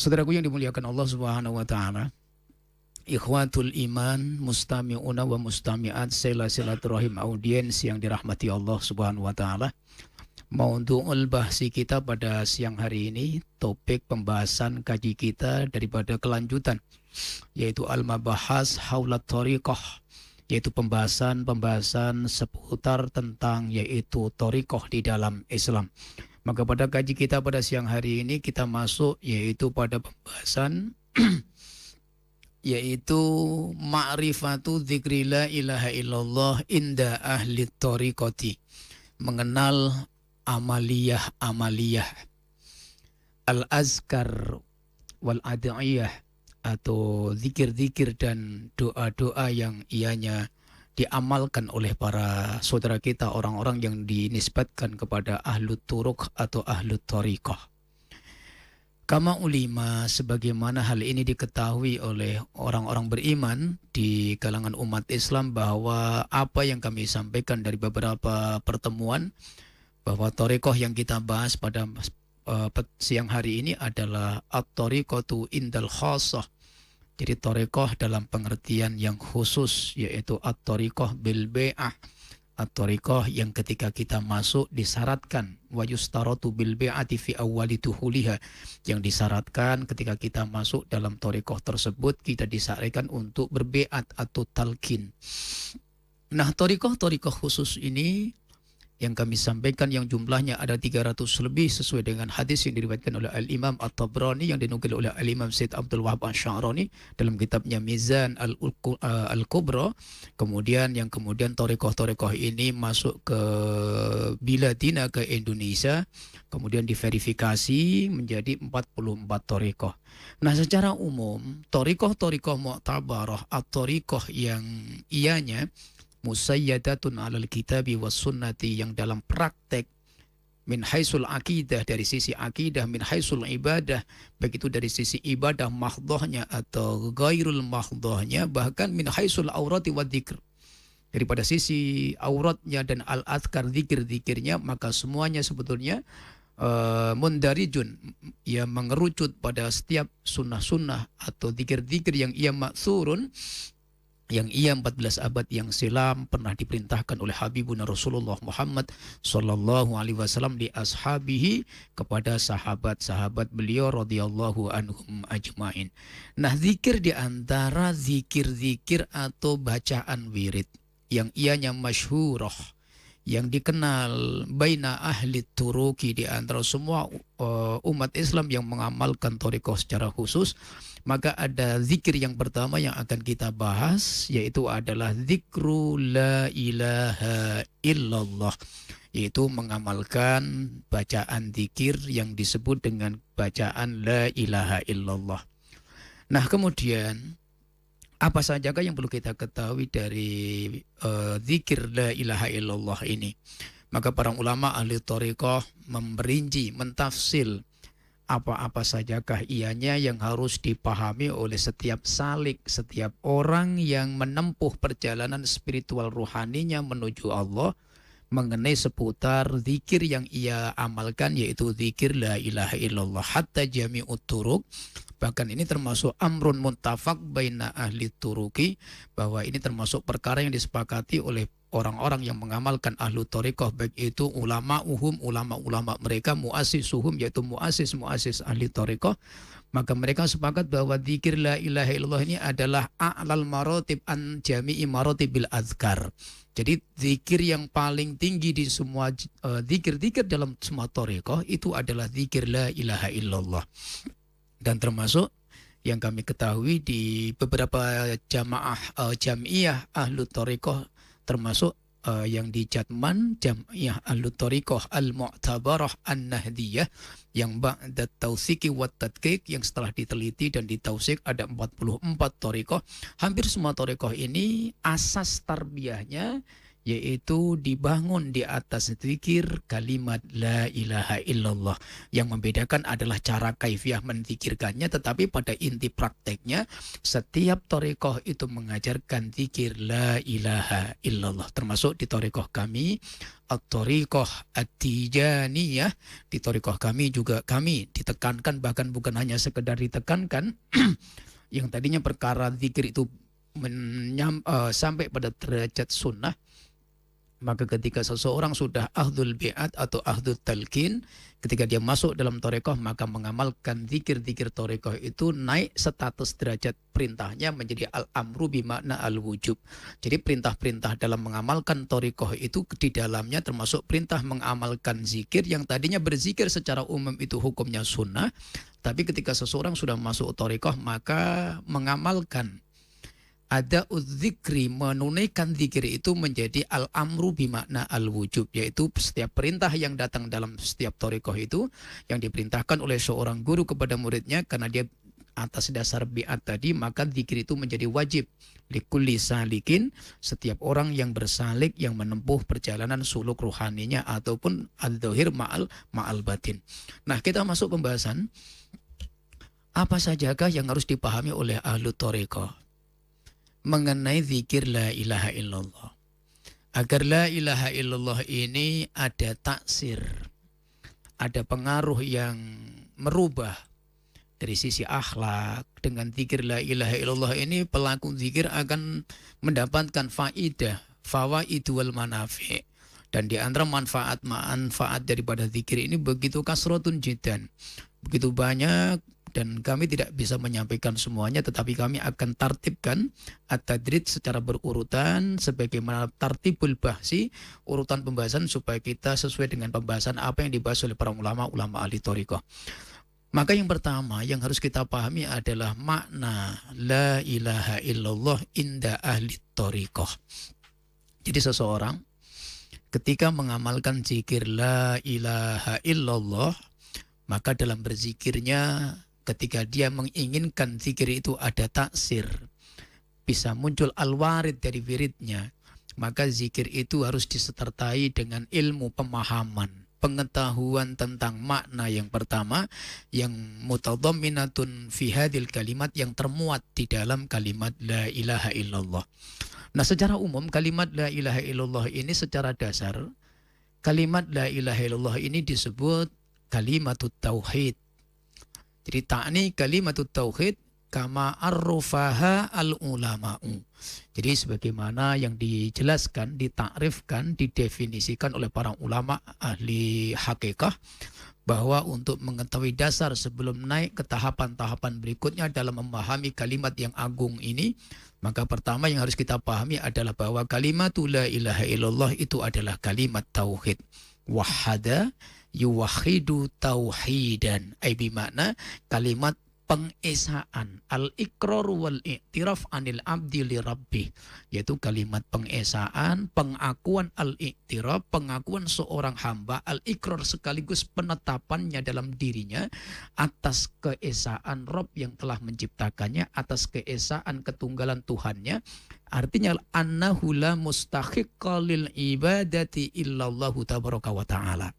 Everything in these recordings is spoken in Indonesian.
Saudaraku yang dimuliakan Allah Subhanahu wa taala, ikhwatul iman, mustami'una wa mustami'at, silaturahim audiens yang dirahmati Allah Subhanahu wa taala. Maudhu'ul bahsi kita pada siang hari ini, topik pembahasan kaji kita daripada kelanjutan, yaitu al-mabahas haulat thariqah, yaitu pembahasan seputar tentang yaitu thariqah di dalam Islam. Maka pada kaji kita pada siang hari ini kita masuk yaitu pada pembahasan yaitu ma'rifatu dzikri la ilaha illallah inda ahli thariqati, mengenal amaliyah al-azkar wal ad'iyah, atau zikir-zikir dan doa-doa yang ianya diamalkan oleh para saudara kita, orang-orang yang dinisbatkan kepada ahlu turuk atau ahlu thariqah. Kama ulima, sebagaimana hal ini diketahui oleh orang-orang beriman di kalangan umat Islam, bahwa apa yang kami sampaikan dari beberapa pertemuan, bahwa thariqah yang kita bahas pada siang hari ini adalah at-thariqatu indal khassah. Jadi thariqah dalam pengertian yang khusus, yaitu at-thariqah bil bai'ah, at-thariqah yang ketika kita masuk disyaratkan, wa yustaratu bil bai'ati fi awwali duhuliha, yang disyaratkan ketika kita masuk dalam thariqah tersebut kita disyaratkan untuk berbai'at atau talqin. Nah, thariqah khusus ini yang kami sampaikan yang jumlahnya ada 300 lebih sesuai dengan hadis yang diriwayatkan oleh Al-Imam At-Tabrani yang dinukil oleh Al-Imam Said Abdul Wahab Asy-Sya'rani dalam kitabnya Mizan Al-Kubra. Kemudian thariqah ini masuk ke Biladina, ke Indonesia, kemudian diverifikasi menjadi 44 thariqah. Nah, secara umum thariqah mu'tabarah atau thariqah yang ianya musayyadatun alal kitabi was sunnati, yang dalam praktek min haisul akidah, dari sisi akidah, min haisul ibadah, baik itu dari sisi ibadah mahdhahnya atau ghairul mahdhahnya, bahkan min haisul aurati wa dzikr, daripada sisi auratnya dan al-azkar, zikir-zikirnya, maka semuanya sebetulnya mundarijun, ia mengerucut pada setiap sunnah-sunnah atau zikir-zikir yang ia maksurun, yang ia 14 abad yang silam pernah diperintahkan oleh Habibuna Rasulullah Muhammad sallallahu alaihi wasallam li ashabihi, kepada sahabat-sahabat beliau radhiyallahu anhum ajmain. Nah, zikir di antara zikir-zikir atau bacaan wirid yang ianya masyhurah, yang dikenal baina ahli turuki, di antara semua umat Islam yang mengamalkan thariqah secara khusus, maka ada zikir yang pertama yang akan kita bahas, yaitu adalah zikru la ilaha illallah, yaitu mengamalkan bacaan zikir yang disebut dengan bacaan la ilaha illallah. Nah, kemudian apa sajakah yang perlu kita ketahui dari zikir la ilaha illallah ini? Maka para ulama ahli thariqah memperinci, mentafsil apa-apa sajakah ianya yang harus dipahami oleh setiap salik, setiap orang yang menempuh perjalanan spiritual rohaninya menuju Allah, mengenai seputar zikir yang ia amalkan, yaitu zikir la ilaha illallah. Hatta jami'ut turuq, bahkan ini termasuk amrun muttafaq baina ahli turuki, bahwa ini termasuk perkara yang disepakati oleh orang-orang yang mengamalkan ahlu thariqah, baik itu ulama-ulama mereka, muasisuhum, yaitu muasis ahli thariqah, maka mereka sepakat bahwa zikir la ilaha illallah ini adalah a'lal maratib an jami'i maratibil azkar. Jadi zikir yang paling tinggi di semua zikir-zikir dalam semua thariqah itu adalah zikir la ilaha illallah. Dan termasuk yang kami ketahui di beberapa jamiah ahlu thariqah, termasuk yang di Jatman, Jam'iyah Ahlu Thariqah Al-Mu'tabarah An-Nahdiyah, yang ba'da tausiqi wa tadqiq, yang setelah diteliti dan ditausik ada 44 thariqah. Hampir semua thariqah ini asas tarbiyahnya yaitu dibangun di atas zikir kalimat la ilaha illallah. Yang membedakan adalah cara kaifiah menzikirkannya, tetapi pada inti prakteknya setiap thariqah itu mengajarkan zikir la ilaha illallah. Termasuk di thariqah kami at-thariqah at-tijaniyah, di thariqah kami juga kami ditekankan, bahkan bukan hanya sekedar ditekankan yang tadinya perkara zikir itu sampai pada derajat sunnah, maka ketika seseorang sudah ahdul bi'at atau ahdul talqin, ketika dia masuk dalam thariqah, maka mengamalkan zikir-zikir thariqah itu naik status derajat perintahnya menjadi al-amru bimakna al-wujub. Jadi perintah-perintah dalam mengamalkan thariqah itu di dalamnya termasuk perintah mengamalkan zikir yang tadinya berzikir secara umum itu hukumnya sunnah, tapi ketika seseorang sudah masuk thariqah maka mengamalkan ada udzikri, menunaikan zikir itu menjadi al-amru bimakna al-wujub, yaitu setiap perintah yang datang dalam setiap thariqah itu yang diperintahkan oleh seorang guru kepada muridnya karena dia atas dasar bi'at tadi, maka zikir itu menjadi wajib likulli salikin, setiap orang yang bersalik, yang menempuh perjalanan suluk ruhaninya ataupun al-dhahir ma'al batin. Nah, kita masuk pembahasan apa sajakah yang harus dipahami oleh ahlu thariqah mengenai zikir la ilaha illallah. Agar la ilaha illallah ini ada taksir, ada pengaruh yang merubah dari sisi akhlak. Dengan zikir la ilaha illallah ini pelaku zikir akan mendapatkan faidah, fawaid wal manafi'. Dan di antara manfaat daripada zikir ini begitu kasratun jiddan, begitu banyak, dan kami tidak bisa menyampaikan semuanya, tetapi kami akan tartibkan at-tadrid secara berurutan sebagaimana tartibul bahsi, urutan pembahasan, supaya kita sesuai dengan pembahasan apa yang dibahas oleh para ulama ahli thariqah. Maka yang pertama yang harus kita pahami adalah makna la ilaha illallah inda ahli thariqah. Jadi seseorang ketika mengamalkan zikir la ilaha illallah, maka dalam berzikirnya ketika dia menginginkan zikir itu ada taksir, bisa muncul al-warid dari wiridnya, maka zikir itu harus disertai dengan ilmu pemahaman, pengetahuan tentang makna yang pertama yang mutadhamminatun fi hadhil kalimat, yang termuat di dalam kalimat la ilaha illallah. Nah, secara umum kalimat la ilaha illallah ini secara dasar, kalimat la ilaha illallah ini disebut kalimatut tauhid. Jadi takni kalimatut tauhid kama arrufaha al-ulama'u. Jadi sebagaimana yang dijelaskan, ditakrifkan, didefinisikan oleh para ulama ahli hakikah, bahwa untuk mengetahui dasar sebelum naik ke tahapan-tahapan berikutnya dalam memahami kalimat yang agung ini, maka pertama yang harus kita pahami adalah bahwa kalimat la ilaha illallah itu adalah kalimat tauhid. Wahada yuwahidu tauhidan, ay bimakna kalimat pengesaan, al-iqrar wal i'tiraf anil abdi li rabbih, yaitu kalimat pengesaan, pengakuan al-i'tiraf, pengakuan seorang hamba, al-iqrar sekaligus penetapannya dalam dirinya atas keesaan Rabb yang telah menciptakannya, atas keesaan ketunggalan Tuhannya. Artinya annahu la mustahiqqa lil ibadati illallahu tabaraka wa ta'ala.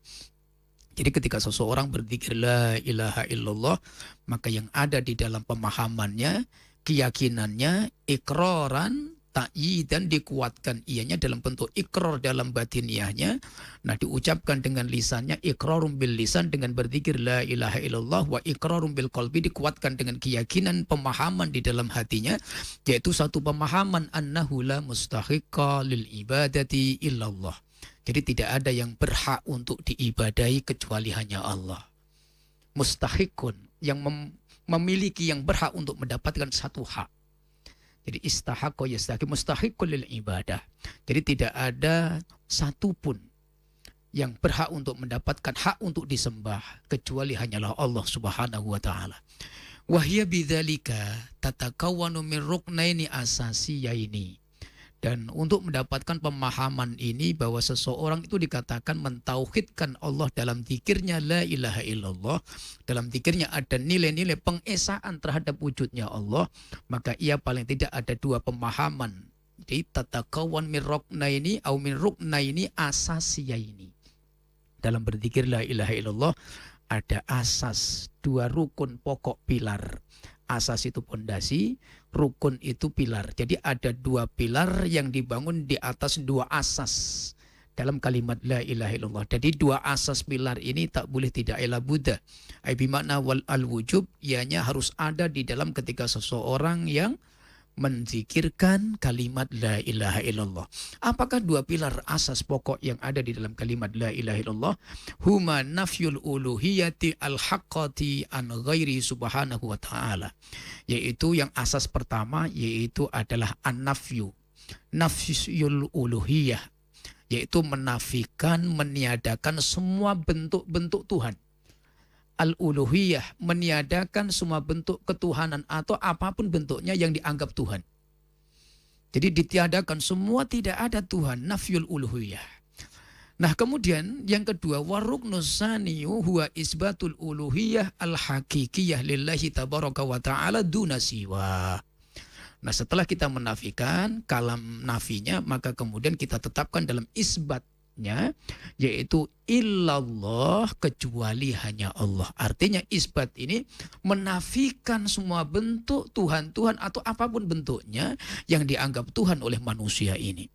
Jadi ketika seseorang berzikir la ilaha illallah, maka yang ada di dalam pemahamannya, keyakinannya, ikraran, ta'yidan, dikuatkan ianya dalam bentuk ikrar dalam batiniahnya. Nah, diucapkan dengan lisannya, ikrarum bil lisan, dengan berzikir la ilaha illallah, wa ikrarum bil qalbi, dikuatkan dengan keyakinan, pemahaman di dalam hatinya, yaitu satu pemahaman annahu la mustahiqqa lil ibadati illallah. Jadi tidak ada yang berhak untuk diibadahi kecuali hanya Allah. Mustahikun, yang memiliki, yang berhak untuk mendapatkan satu hak. Jadi istahaqqa yastahik, mustahikun lil ibadah. Jadi tidak ada satupun yang berhak untuk mendapatkan hak untuk disembah kecuali hanyalah Allah Subhanahu wa taala. Wa hiya bidzalika tatakawwanu min ruknaini asasiyaini. Dan untuk mendapatkan pemahaman ini bahwa seseorang itu dikatakan mentauhidkan Allah dalam zikirnya la ilaha illallah, dalam zikirnya ada nilai-nilai pengesaan terhadap wujudnya Allah, maka ia paling tidak ada dua pemahaman Jadi tatakawan min ruknaini au min ruknaini asasiyaini. Dalam berzikir la ilaha illallah ada asas, dua rukun pokok pilar. Asas itu pondasi, rukun itu pilar. Jadi ada dua pilar yang dibangun di atas dua asas dalam kalimat la ilaha illallah. Jadi dua asas pilar ini tak boleh tidak ela buddha. Ai bimakna wal al wujub, ianya harus ada di dalam ketika seseorang yang menzikirkan kalimat la ilaha illallah. Apakah dua pilar asas pokok yang ada di dalam kalimat la ilaha illallah? Huma nafyul uluhiyati al-haqqati an ghairi subhanahu wa ta'ala. Yaitu yang asas pertama yaitu adalah an-nafyu. Nafyul uluhiyah. Yaitu menafikan, meniadakan semua bentuk-bentuk Tuhan. Al-uluhiyah, meniadakan semua bentuk ketuhanan atau apapun bentuknya yang dianggap Tuhan. Jadi ditiadakan semua, tidak ada Tuhan, nafyul uluhiyah. Nah kemudian yang kedua, waruknus saniyu huwa isbatul uluhiyah al-hakikiyah lillahi tabaraka wa ta'ala duna siwa. Nah setelah kita menafikan kalam nafinya, maka kemudian kita tetapkan dalam isbat, yaitu illallah, kecuali hanya Allah. Artinya isbat ini menafikan semua bentuk Tuhan-Tuhan atau apapun bentuknya yang dianggap Tuhan oleh manusia ini.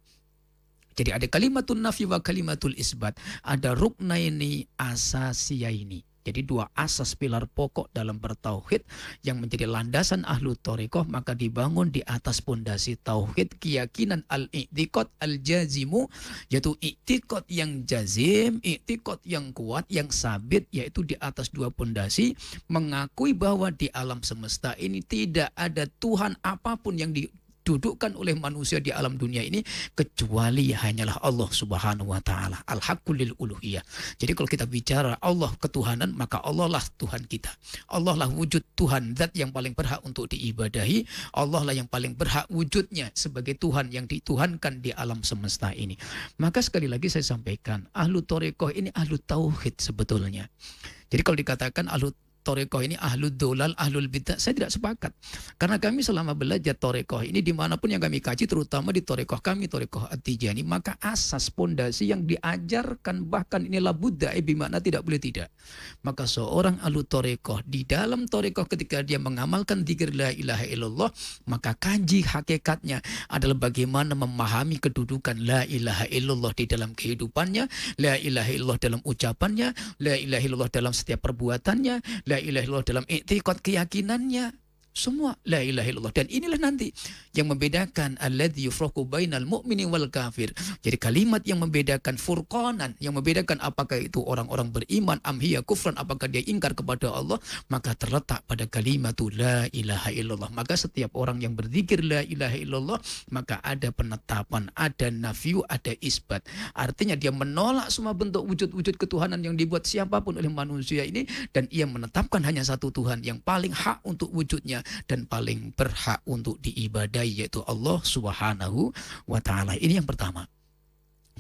Jadi ada kalimatun nafi wa kalimatul isbat, ada ruknaini asasiyaini. Jadi dua asas pilar pokok dalam bertauhid yang menjadi landasan ahlu thariqah, maka dibangun di atas pondasi tauhid, keyakinan al-i'tiqad al-jazimu, yaitu i'tiqad yang jazim, i'tiqad yang kuat, yang sabit, yaitu di atas dua pondasi, mengakui bahwa di alam semesta ini tidak ada Tuhan apapun yang didudukkan oleh manusia di alam dunia ini kecuali hanyalah Allah Subhanahu wa taala. Al-haqqul lil uluhiyah. Jadi kalau kita bicara Allah ketuhanan, maka Allah lah Tuhan kita. Allah lah wujud Tuhan, zat yang paling berhak untuk diibadahi. Allah lah yang paling berhak wujudnya sebagai Tuhan yang dituhankan di alam semesta ini. Maka sekali lagi saya sampaikan, ahlu thariqah ini ahlu tauhid sebetulnya. Jadi kalau dikatakan ahlu Torekoh ini ahlul dolal, ahlul bidah, saya tidak sepakat. Karena kami selama belajar Torekoh ini dimanapun yang kami kaji, terutama di Torekoh kami, Torekoh At-Tijani, maka asas pondasi yang diajarkan bahkan inilah Buddha, bermakna tidak boleh tidak. Maka seorang ahlu Torekoh di dalam Torekoh ketika dia mengamalkan dzikir la ilaha illallah, maka kaji hakikatnya adalah bagaimana memahami kedudukan la ilaha illallah di dalam kehidupannya, la ilaha illallah dalam ucapannya, la ilaha illallah dalam setiap perbuatannya, la ilaha illallah dalam i'tiqad keyakinannya, semua la ilaha illallah. Dan inilah nanti yang membedakan alladzi yufraqu bainal mu'mini wal kafir. Jadi kalimat yang membedakan furqanan, yang membedakan apakah itu orang-orang beriman amhiya kufran, apakah dia ingkar kepada Allah, maka terletak pada kalimat la ilaha illallah. Maka setiap orang yang berzikir la ilaha illallah, maka ada penetapan, ada nafyu, ada isbat. Artinya dia menolak semua bentuk wujud-wujud ketuhanan yang dibuat siapapun oleh manusia ini, dan ia menetapkan hanya satu Tuhan yang paling hak untuk wujudnya dan paling berhak untuk diibadahi, yaitu Allah Subhanahu wa ta'ala. Ini yang pertama.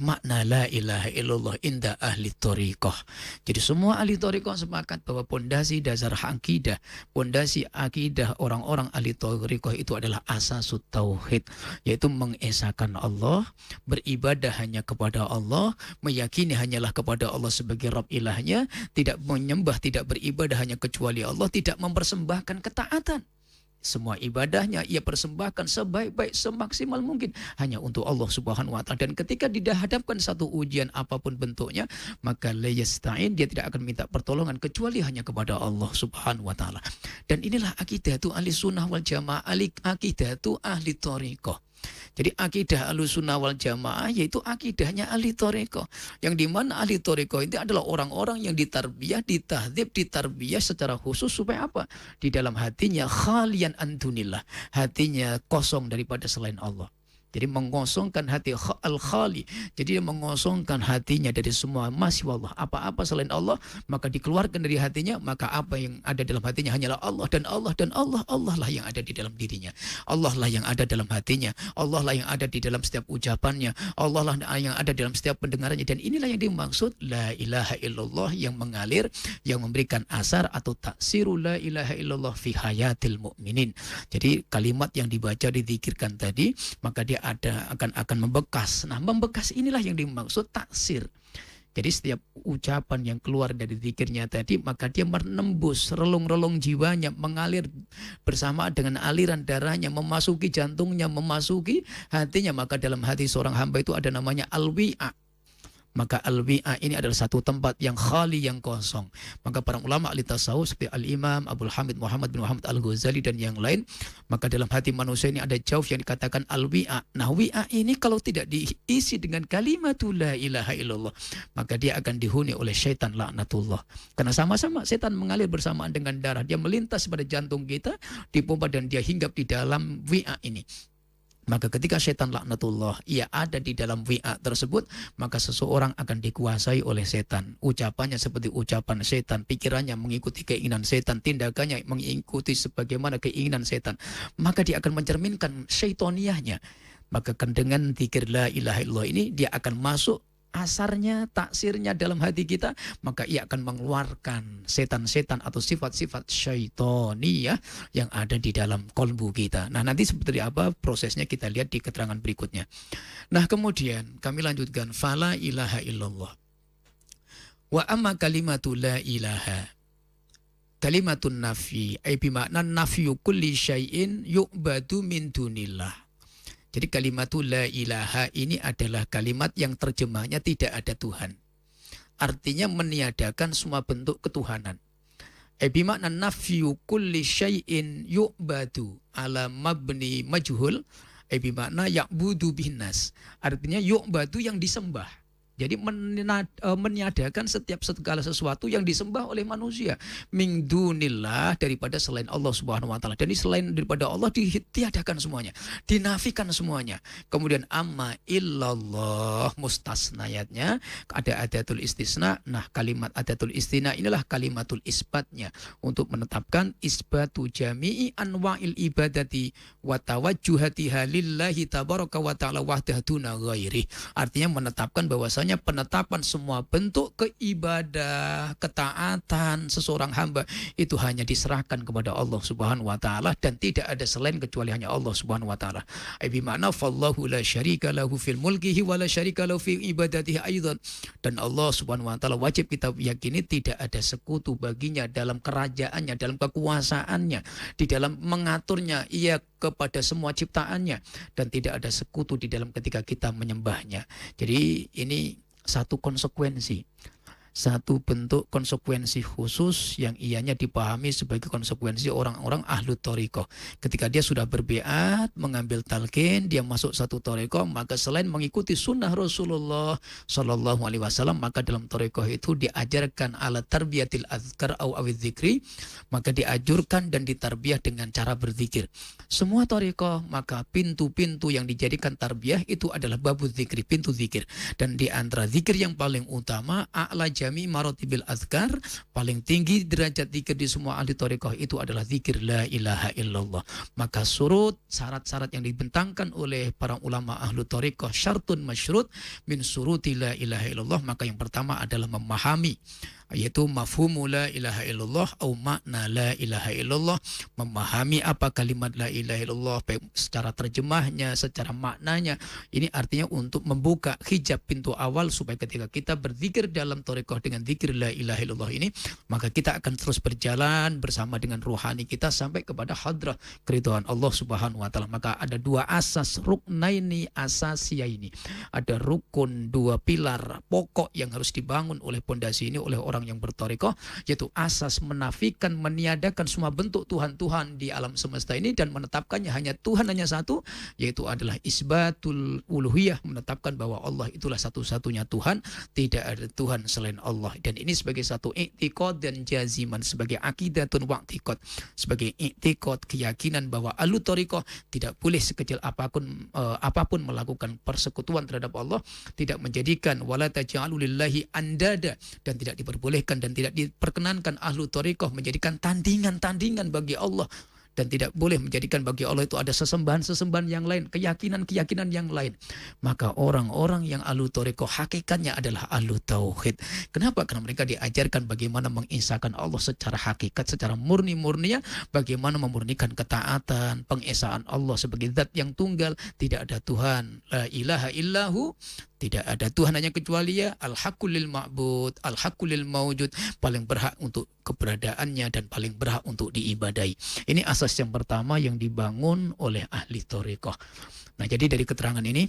Makna la ilaha illallah inda ahli thariqah. Jadi semua ahli thariqah sepakat bahwa pondasi dasar akidah, pondasi akidah orang-orang ahli thariqah itu adalah asasut tauhid, yaitu mengesahkan Allah, beribadah hanya kepada Allah, meyakini hanyalah kepada Allah sebagai Rabb ilahnya, tidak menyembah, tidak beribadah hanya kecuali Allah, tidak mempersembahkan ketaatan. Semua ibadahnya ia persembahkan sebaik-baik, semaksimal mungkin hanya untuk Allah Subhanahu wa ta'ala. Dan ketika dihadapkan satu ujian apapun bentuknya, maka la yasta'in, dia tidak akan minta pertolongan kecuali hanya kepada Allah Subhanahu wa ta'ala. Dan inilah akidah itu ahli sunnah wal jamaah, akidah itu ahli thariqah. Jadi akidah Ahlussunnah wal Jamaah yaitu akidahnya ahli thariqah, yang dimana ahli thariqah itu adalah orang-orang yang ditarbiyah, ditahdzib, ditarbiyah secara khusus supaya apa? Di dalam hatinya khalian an dunillah, hatinya kosong daripada selain Allah. Jadi mengosongkan hati al-khali. Jadi dia mengosongkan hatinya dari semua masih Allah. Apa-apa selain Allah maka dikeluarkan dari hatinya, maka apa yang ada dalam hatinya hanyalah Allah dan Allah dan Allah. Allah lah yang ada di dalam dirinya. Allah lah yang ada dalam hatinya. Allah lah yang ada di dalam setiap ucapannya. Allah lah yang ada dalam setiap pendengarannya. Dan inilah yang dimaksud la ilaha illallah, yang mengalir, yang memberikan asar atau taksiru la ilaha illallah fi hayatil mu'minin. Jadi kalimat yang dibaca, dizikirkan tadi, maka dia dia akan membekas. Nah, membekas inilah yang dimaksud taksir. Jadi setiap ucapan yang keluar dari zikirnya tadi, maka dia menembus relung-relung jiwanya, mengalir bersama dengan aliran darahnya, memasuki jantungnya, memasuki hatinya. Maka dalam hati seorang hamba itu ada namanya al-wi'a. Maka al-wi'a ini adalah satu tempat yang khali, yang kosong. Maka para ulama ahli tasawuf seperti Al-Imam Abdul Hamid Muhammad bin Muhammad Al-Ghazali dan yang lain, maka dalam hati manusia ini ada jauh yang dikatakan al-wi'a. Nah, wi'a ini kalau tidak diisi dengan kalimatul la ilaha illallah, maka dia akan dihuni oleh syaitan laknatullah. Karena sama-sama setan mengalir bersamaan dengan darah. Dia melintas pada jantung kita, dipompa dan dia hinggap di dalam wi'a ini. Maka ketika setan laknatullah ia ada di dalam wi'a tersebut, maka seseorang akan dikuasai oleh setan. Ucapannya seperti ucapan setan, pikirannya mengikuti keinginan setan, tindakannya mengikuti sebagaimana keinginan setan. Maka dia akan mencerminkan syaitoniahnya. Maka dengan zikir la ilaha illallah ini dia akan masuk asarnya, taksirnya dalam hati kita, maka ia akan mengeluarkan setan-setan atau sifat-sifat syaitoniyah yang ada di dalam kolbu kita. Nah, nanti seperti apa prosesnya kita lihat di keterangan berikutnya. Nah, kemudian kami lanjutkan, fala ilaha illallah. Wa amma kalimatul la ilaha, kalimatun nafi, ay bimakna nafyu kulli syai'in yu'badu min dunillah. Jadi kalimatul la ilaha ini adalah kalimat yang terjemahnya tidak ada Tuhan. Artinya meniadakan semua bentuk ketuhanan. Bimakna nafyu kulli syai'in yu'badu ala mabni majhul. Bimakna ya'budu binnas. Artinya yu'badu yang disembah. Jadi meniadakan setiap segala sesuatu yang disembah oleh manusia. Min dunillah, daripada selain Allah subhanahu wa ta'ala. Jadi selain daripada Allah ditiadakan semuanya. Dinafikan semuanya. Kemudian amma illallah, mustasnayatnya. Ada adatul istisna. Nah, kalimat adatul istina inilah kalimatul isbatnya. Untuk menetapkan isbatu jami'i anwa'il ibadati wa tawajjuhatiha lillahi tabaraka wa ta'ala wahdahuna ghairi. Artinya menetapkan bahwasanya penetapan semua bentuk keibadah, ketaatan seseorang hamba itu hanya diserahkan kepada Allah Subhanahu wa taala dan tidak ada selain kecuali hanya Allah Subhanahu wa taala. Bi makna fallahu la syarika lahu fil mulkihi wa la syarika lahu fi ibadatihi aidan. Dan Allah Subhanahu wa taala wajib kita yakini tidak ada sekutu baginya dalam kerajaannya, dalam kekuasaannya, di dalam mengaturnya ia kepada semua ciptaannya, dan tidak ada sekutu di dalam ketika kita menyembahnya. Jadi ini satu konsekuensi, satu bentuk konsekuensi khusus yang ianya dipahami sebagai konsekuensi orang-orang ahlu thariqah. Ketika dia sudah berbiat, mengambil talqin, dia masuk satu thariqah, maka selain mengikuti sunnah Rasulullah Shallallahu Alaihi Wasallam, maka dalam thariqah itu diajarkan ala tarbiyatil azkar au awidz zikri, maka diajurkan dan ditarbiyah dengan cara berzikir. Semua thariqah, maka pintu-pintu yang dijadikan tarbiyah itu adalah babuz zikri, pintu zikir. Dan di antara zikir yang paling utama, a'la jami maratibil azkar, paling tinggi derajat zikir di semua ahli thariqah itu adalah zikir la ilaha illallah. Maka surut, syarat-syarat yang dibentangkan oleh para ulama ahli thariqah, syartun masyrut min suruti la ilaha illallah, maka yang pertama adalah memahami, yaitu mafhumu la ilaha illallah atau makna la ilaha illallah, memahami apa kalimat la ilaha illallah baik secara terjemahnya, secara maknanya. Ini artinya untuk membuka hijab pintu awal supaya ketika kita berzikir dalam thariqah dengan zikir la ilaha illallah ini, maka kita akan terus berjalan bersama dengan ruhani kita sampai kepada hadrah keridhaan Allah Subhanahu wa taala. Maka ada dua asas, ruknaini asasiyaini. Ada rukun, dua pilar pokok yang harus dibangun oleh pondasi ini oleh orang yang berthariqah, yaitu asas menafikan, meniadakan semua bentuk Tuhan-Tuhan di alam semesta ini dan menetapkannya hanya Tuhan, hanya satu, yaitu adalah isbatul uluhiyah, menetapkan bahwa Allah itulah satu-satunya Tuhan, tidak ada Tuhan selain Allah. Dan ini sebagai satu i'tiqad dan jaziman, sebagai akidatun wa'tiqad, sebagai i'tiqad, keyakinan bahwa ahlu thariqah tidak boleh sekecil apapun melakukan persekutuan terhadap Allah, tidak menjadikan wala taj'alu lillahi andada, dan tidak diperbolehkan dan tidak diperkenankan ahlu thariqah menjadikan tandingan-tandingan bagi Allah dan tidak boleh menjadikan bagi Allah itu ada sesembahan-sesembahan yang lain, keyakinan-keyakinan yang lain. Maka orang-orang yang ahlu thariqah hakikatnya adalah ahlu tauhid. Kenapa? Karena mereka diajarkan bagaimana mengesahkan Allah secara hakikat, secara murni-murninya, bagaimana memurnikan ketaatan, pengesaan Allah sebagai zat yang tunggal, tidak ada Tuhan, la ilaha illahu, tidak ada Tuhan hanya kecuali ya, al-haqqul lil ma'bud, al-haqqul lil mawjud, paling berhak untuk keberadaannya dan paling berhak untuk diibadai. Ini asas yang pertama yang dibangun oleh ahli thariqah. Nah, jadi dari keterangan ini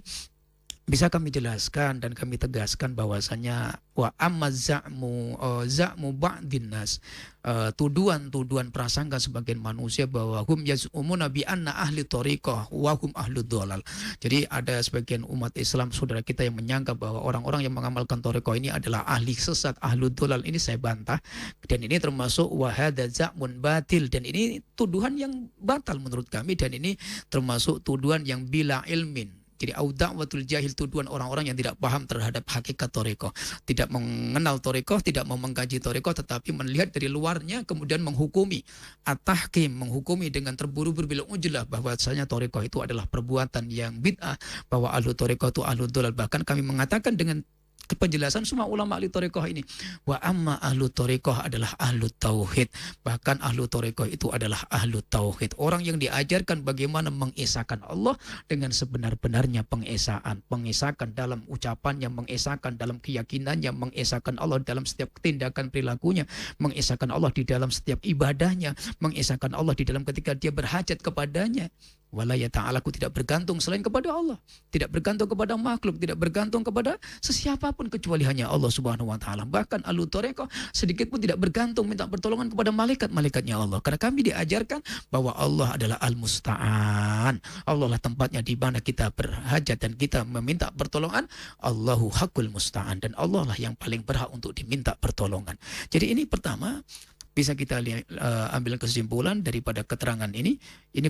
bisa kami jelaskan dan kami tegaskan bahwasanya wa amma za'mu ba'din nas, tuduhan-tuduhan prasangka sebagian manusia bahwa hum yaz'umuna bi anna ahli thariqah wa hum ahlu dhalal. Jadi ada sebagian umat Islam saudara kita yang menyangka bahwa orang-orang yang mengamalkan thariqah ini adalah ahli sesat, ahlu dhalal. Ini saya bantah, dan ini termasuk wa hadza za'mun batil, dan ini tuduhan yang batal menurut kami, dan ini termasuk tuduhan yang bila ilmin. Jadi da'watul jahil, tuduhan orang-orang yang tidak paham terhadap hakikat thariqah, tidak mengenal thariqah, tidak mau mengkaji thariqah, tetapi melihat dari luarnya kemudian menghukumi at-tahkim, menghukumi dengan terburu-buru bil ujlah bahwasanya thariqah itu adalah perbuatan yang bid'ah, bahwa ahlu thariqah itu ahlu dhalal. Bahkan kami mengatakan dengan penjelasan semua ulama ahli thariqah ini, wa amma ahlu thariqah adalah ahlu tauhid. Bahkan ahlu thariqah itu adalah ahlu tauhid, orang yang diajarkan bagaimana mengesahkan Allah dengan sebenar-benarnya pengesaan, mengesahkan dalam ucapannya, mengesahkan dalam keyakinannya, mengesahkan Allah dalam setiap tindakan perilakunya, mengesahkan Allah di dalam setiap ibadahnya, mengesahkan Allah di dalam ketika dia berhajat kepadanya. Wala yata'alaku, tidak bergantung selain kepada Allah, tidak bergantung kepada makhluk, tidak bergantung kepada sesiapapun kecuali hanya Allah Subhanahu wa taala. Bahkan ahlu thariqah sedikit pun tidak bergantung minta pertolongan kepada malaikat-malaikatnya Allah, karena kami diajarkan bahwa Allah adalah al-musta'an. Allah lah tempatnya di mana kita berhajat dan kita meminta pertolongan. Allahu haqqul musta'an, dan Allah lah yang paling berhak untuk diminta pertolongan. Jadi ini pertama, bisa kita ambil kesimpulan daripada keterangan ini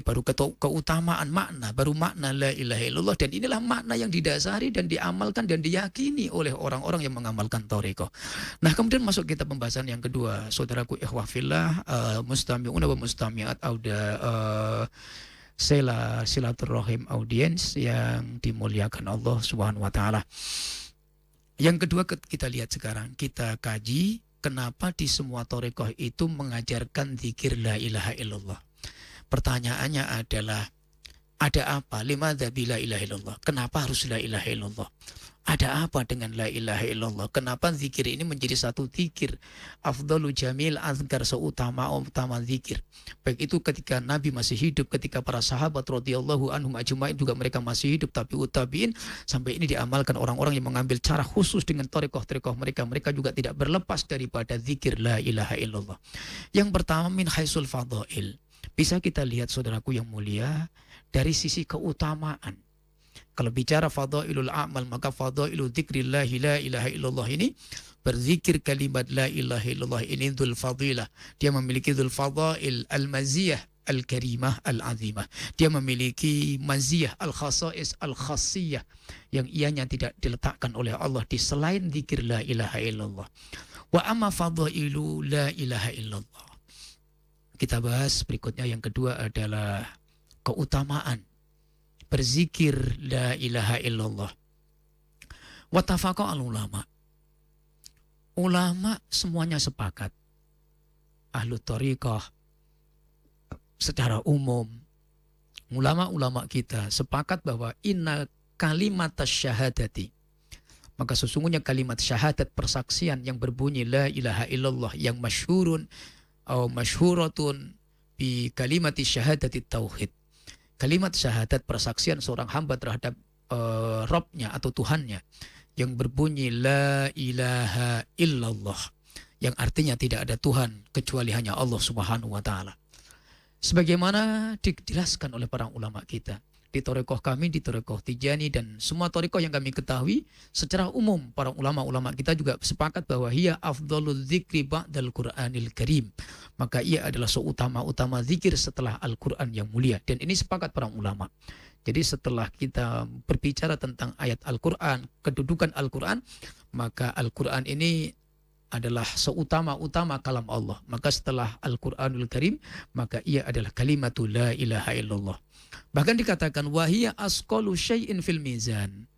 baru keutamaan makna, baru makna la ilaha illallah, dan inilah makna yang didasari dan diamalkan dan diyakini oleh orang-orang yang mengamalkan thariqah. Nah, kemudian masuk kita pembahasan yang kedua, saudaraku ikhwah fillah, mustami'una wa mustami'at auda silaturahim audiens yang dimuliakan Allah Subhanahu wa taala. Yang kedua, kita lihat sekarang, kita kaji kenapa di semua thariqah itu mengajarkan zikir la ilaha illallah. Pertanyaannya adalah, ada apa? Limadza bila ilaha illallah? Kenapa harus la ilaha illallah? Ada apa dengan la ilaha illallah? Kenapa zikir ini menjadi satu zikir? Afdalu jamil azkar, seutama zikir. Baik itu ketika Nabi masih hidup, ketika para sahabat radhiyallahu anhum ajma'in juga mereka masih hidup, tapi tabi'in sampai ini diamalkan orang-orang yang mengambil cara khusus dengan thariqah mereka. Mereka juga tidak berlepas daripada zikir la ilaha illallah. Yang pertama, min haisul fadail. Bisa kita lihat saudaraku yang mulia dari sisi keutamaan. Kalau bicara fadailul a'mal, maka fadailu dzikrillahi la ilaha illallah ini, berzikir kalimat la ilaha illallah ini dzul fadilah. Dia memiliki dzul fadail al-maziyah al-karimah al-azimah. Dia memiliki maziyah al-khasais al-khassiyah yang ianya tidak diletakkan oleh Allah di selain zikir la ilaha illallah. Wa amma fadailu la ilaha illallah. Kita bahas berikutnya, yang kedua adalah keutamaan berzikir la ilaha illallah. Wattafaqa al-ulama. Ulama semuanya sepakat. Ahlu thariqah secara umum, ulama-ulama kita sepakat bahwa inna kalimat syahadati, maka sesungguhnya kalimat syahadat, persaksian yang berbunyi la ilaha illallah, yang masyhurun atau masyhuratun bi kalimati syahadati tauhid. Kalimat syahadat, persaksian seorang hamba terhadap Rabbnya atau Tuhannya, yang berbunyi la ilaha illallah, yang artinya tidak ada Tuhan kecuali hanya Allah Subhanahu wa taala. Sebagaimana dijelaskan oleh para ulama kita di thariqah kami, di thariqah Tijani dan semua thariqah yang kami ketahui, secara umum para ulama-ulama kita juga sepakat bahwa hiya afdhalul dzikri ba'dal Qur'anil Karim. Maka ia adalah seutama-utama zikir setelah Al-Qur'an yang mulia, dan ini sepakat para ulama. Jadi setelah kita berbicara tentang ayat Al-Qur'an, kedudukan Al-Qur'an, maka Al-Qur'an ini adalah seutama-utama kalam Allah. Maka setelah Al-Quranul Karim, maka ia adalah kalimatul la ilaha illallah. Bahkan dikatakan wahiyya asqalu syai'in fil mizan.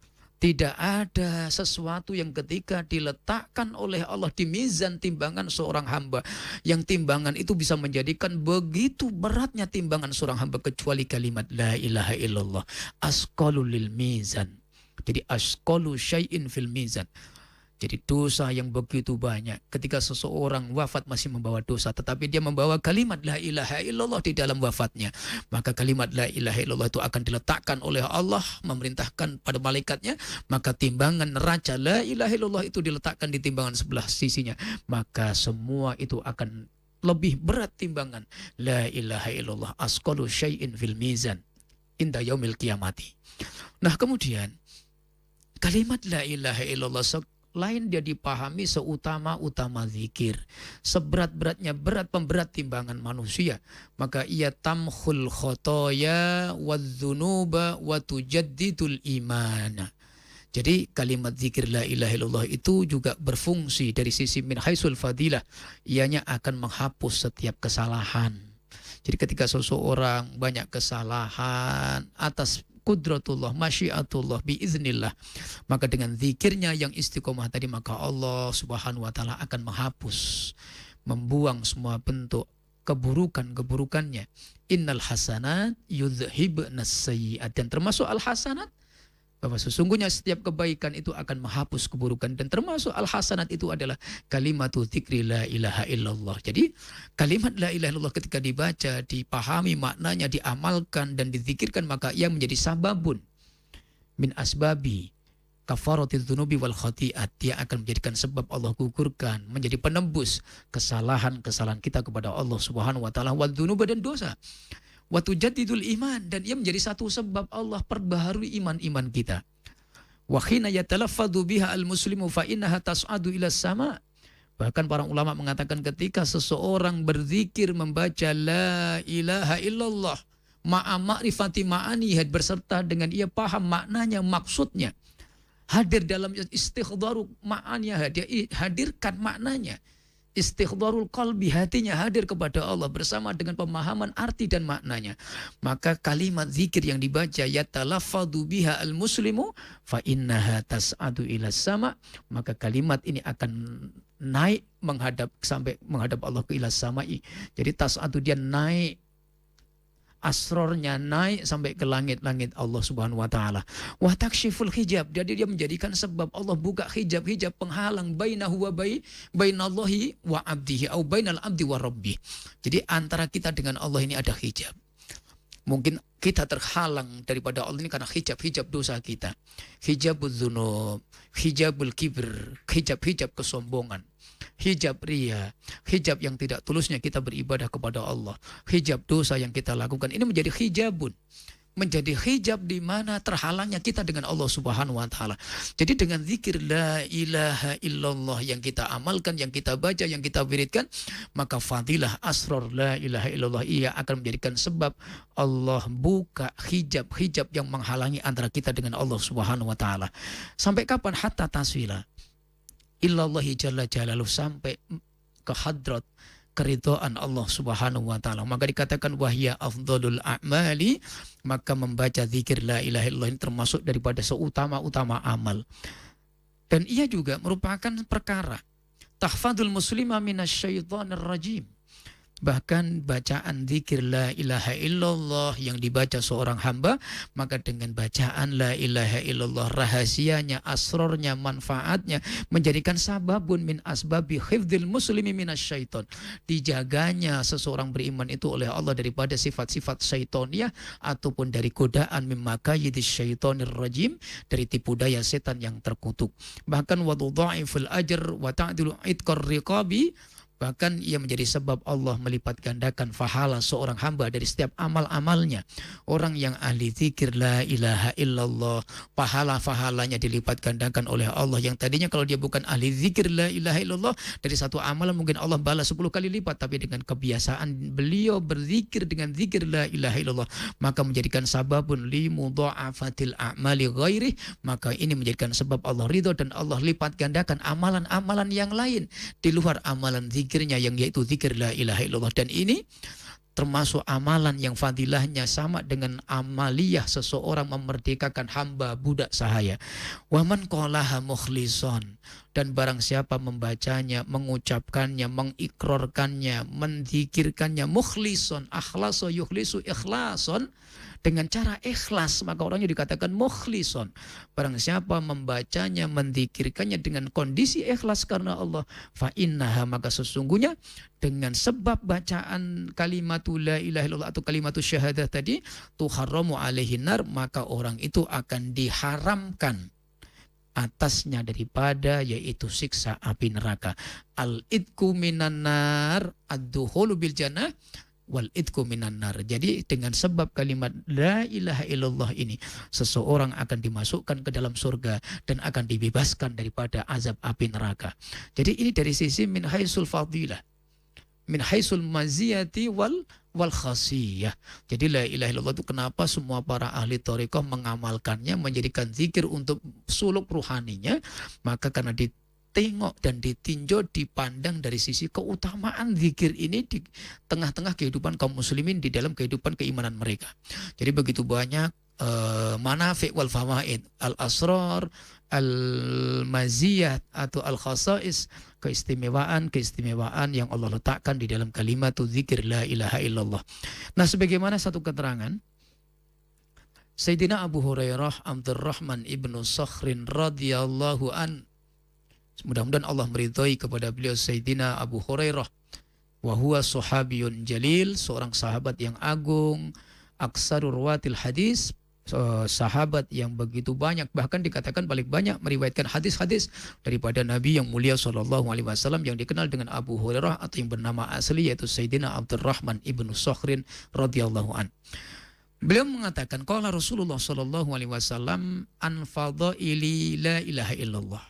Tidak ada sesuatu yang ketika diletakkan oleh Allah di mizan timbangan seorang hamba, yang timbangan itu bisa menjadikan begitu beratnya timbangan seorang hamba kecuali kalimat la ilaha illallah. Asqalu lil mizan. Jadi asqalu syai'in fil mizan. Jadi dosa yang begitu banyak. Ketika seseorang wafat masih membawa dosa, tetapi dia membawa kalimat la ilaha illallah di dalam wafatnya. Maka kalimat la ilaha illallah itu akan diletakkan oleh Allah, memerintahkan pada malaikatnya. Maka timbangan neraca la ilaha illallah itu diletakkan di timbangan sebelah sisinya. Maka semua itu akan lebih berat timbangan. La ilaha illallah asqalu syai'in fil mizan inda yaumil qiyamati. Nah kemudian kalimat la ilaha illallah lain dia dipahami seutama-utama zikir. Seberat-beratnya berat pemberat timbangan manusia. Maka ia tamkhul khotoya wadzunuba watujaddidul imana. Jadi kalimat zikir la ilaha illallah itu juga berfungsi dari sisi min haisul fadilah. Ianya akan menghapus setiap kesalahan. Jadi ketika seseorang banyak kesalahan atas kudratullah, masyiatullah, biiznillah, maka dengan zikirnya yang istiqomah tadi, maka Allah subhanahu wa ta'ala akan menghapus, membuang semua bentuk keburukan-keburukannya. Innal hasanat yudhhibnas sayyi'at. Dan termasuk al-hasanat, bahwa sesungguhnya setiap kebaikan itu akan menghapus keburukan. Dan termasuk al-hasanat itu adalah kalimatu dzikri la ilaha illallah. Jadi kalimat la ilaha illallah ketika dibaca, dipahami maknanya, diamalkan dan dizikirkan, maka ia menjadi sababun min asbabi kafaratiz dzunubi wal khati'at. Dia akan menjadikan sebab Allah gugurkan, menjadi penembus kesalahan-kesalahan kita kepada Allah subhanahu wa ta'ala, wal dzunuba dan dosa. Watujaddidul iman, dan ia menjadi satu sebab Allah perbaharui iman-iman kita. Wa khina yatalaffadhu biha al-muslimu fa innaha tas'adu ila sama. Bahkan para ulama mengatakan ketika seseorang berzikir membaca la ilaha illallah ma'a ma'rifati ma'aniha, berserta dengan ia paham maknanya, maksudnya, hadir dalam istighdharu ma'aniha, dia hadirkan maknanya. Istighdharul qalbi, hatinya hadir kepada Allah bersama dengan pemahaman arti dan maknanya. Maka kalimat zikir yang dibaca yatalaffadhu biha al-muslimu fa innaha tas'adu ila sama, maka kalimat ini akan naik sampai menghadap Allah ke ila samai. Jadi tas'adu, dia naik, asrornya naik sampai ke langit-langit Allah subhanahu wa ta'ala. Wa takshiful hijab, jadi dia menjadikan sebab Allah buka hijab-hijab penghalang bainahu wa bainallahi wa abdihi au bainal abdi wa rabbih. Jadi antara kita dengan Allah ini ada hijab. Mungkin kita terhalang daripada Allah ini karena hijab-hijab dosa kita. Hijabul dzunub, hijabul kibr, hijab-hijab kesombongan, hijab ria, hijab yang tidak tulusnya kita beribadah kepada Allah, hijab dosa yang kita lakukan. Ini menjadi hijabun, menjadi hijab di mana terhalangnya kita dengan Allah subhanahu wa ta'ala. Jadi dengan zikir la ilaha illallah yang kita amalkan, yang kita baca, yang kita wiridkan, maka fadilah asrar la ilaha illallah ia akan menjadikan sebab Allah buka hijab-hijab yang menghalangi antara kita dengan Allah subhanahu wa ta'ala. Sampai kapan? Hatta taswila illallahi jalla jalaluh, sampai ke hadrat keridhaan Allah subhanahu wa ta'ala. Maka dikatakan wahya afdhalul a'mali, maka membaca zikir la ilaha illallah ini termasuk daripada seutama-utama amal. Dan ia juga merupakan perkara tahfadul muslima minasyaitonir rajim. Bahkan bacaan zikir la ilaha illallah yang dibaca seorang hamba, maka dengan bacaan la ilaha illallah rahasianya, asrornya, manfaatnya menjadikan sababun min asbabi hifdzil muslimi minasyaiton. Dijaganya seseorang beriman itu oleh Allah daripada sifat-sifat syaitoniyah ataupun dari godaan mimmakayidis syaitonir rajim, dari tipu daya setan yang terkutuk. Bahkan wadudha'iful ajr wa ta'dilu itqar riqabi, Bahkan ia menjadi sebab Allah melipat gandakan pahala seorang hamba dari setiap amal-amalnya. Orang yang ahli zikir la ilaha illallah, pahala-pahalanya dilipat gandakan oleh Allah. Yang tadinya kalau dia bukan ahli zikir la ilaha illallah, dari satu amalan mungkin Allah balas 10 kali lipat. Tapi dengan kebiasaan beliau berzikir dengan zikir la ilaha illallah, maka menjadikan sababun li mudha'afatil a'mali ghairi, maka ini menjadikan sebab Allah ridho dan Allah lipat gandakan amalan-amalan yang lain di luar amalan zikirnya, yang yaitu zikir la ilaha illallah. Dan ini termasuk amalan yang fadilahnya sama dengan amaliyah seseorang memerdekakan hamba budak sahaya. Wa man qalaha mukhlishon, dan barang siapa membacanya, mengucapkannya, mengikrarkannya, menzikirkannya mukhlishon, akhlasa yukhlisu ikhlason, dengan cara ikhlas, maka orangnya dikatakan mukhlishon. Barang siapa membacanya, menzikirkannya dengan kondisi ikhlas karena Allah, fa innaha, maka sesungguhnya dengan sebab bacaan kalimatul la ilaha illallah atau kalimatus syahadah tadi, tuharramu alaihi nar, maka orang itu akan diharamkan atasnya daripada yaitu siksa api neraka. Al-idku minan nar ad-dukhulu bil jannah wal idku minan nar. Jadi dengan sebab kalimat la ilaha illallah ini, seseorang akan dimasukkan ke dalam surga dan akan dibebaskan daripada azab api neraka. Jadi ini dari sisi min haisul fadilah, min haisul maziyati wal khasiyah. Jadi la ilaha illallah itu kenapa semua para ahli thariqah mengamalkannya, menjadikan zikir untuk suluk ruhaninya, maka karena ditengok dan ditinjau, dipandang dari sisi keutamaan zikir ini di tengah-tengah kehidupan kaum muslimin, di dalam kehidupan keimanan mereka. Jadi begitu banyak manafi' wal fawaid, al-asrar, al-maziyat atau al-khasais, keistimewaan yang Allah letakkan di dalam kalimat zikir la ilaha illallah. Nah, sebagaimana satu keterangan Sayyidina Abu Hurairah Abdurrahman ibnu Sakhrin radhiyallahu an, mudah-mudahan Allah meridhai kepada beliau Sayyidina Abu Hurairah, wa huwa sahabiyun jalil, seorang sahabat yang agung, aksarur ruwatil hadis, sahabat yang begitu banyak, bahkan dikatakan paling banyak meriwayatkan hadis-hadis daripada Nabi yang mulia sallallahu alaihi wasallam, yang dikenal dengan Abu Hurairah atau yang bernama asli yaitu Sayyidina Abdurrahman ibnu Sakhrin radhiyallahu an. Beliau mengatakan qala Rasulullah sallallahu alaihi wasallam an fadaili la ilaha illallah.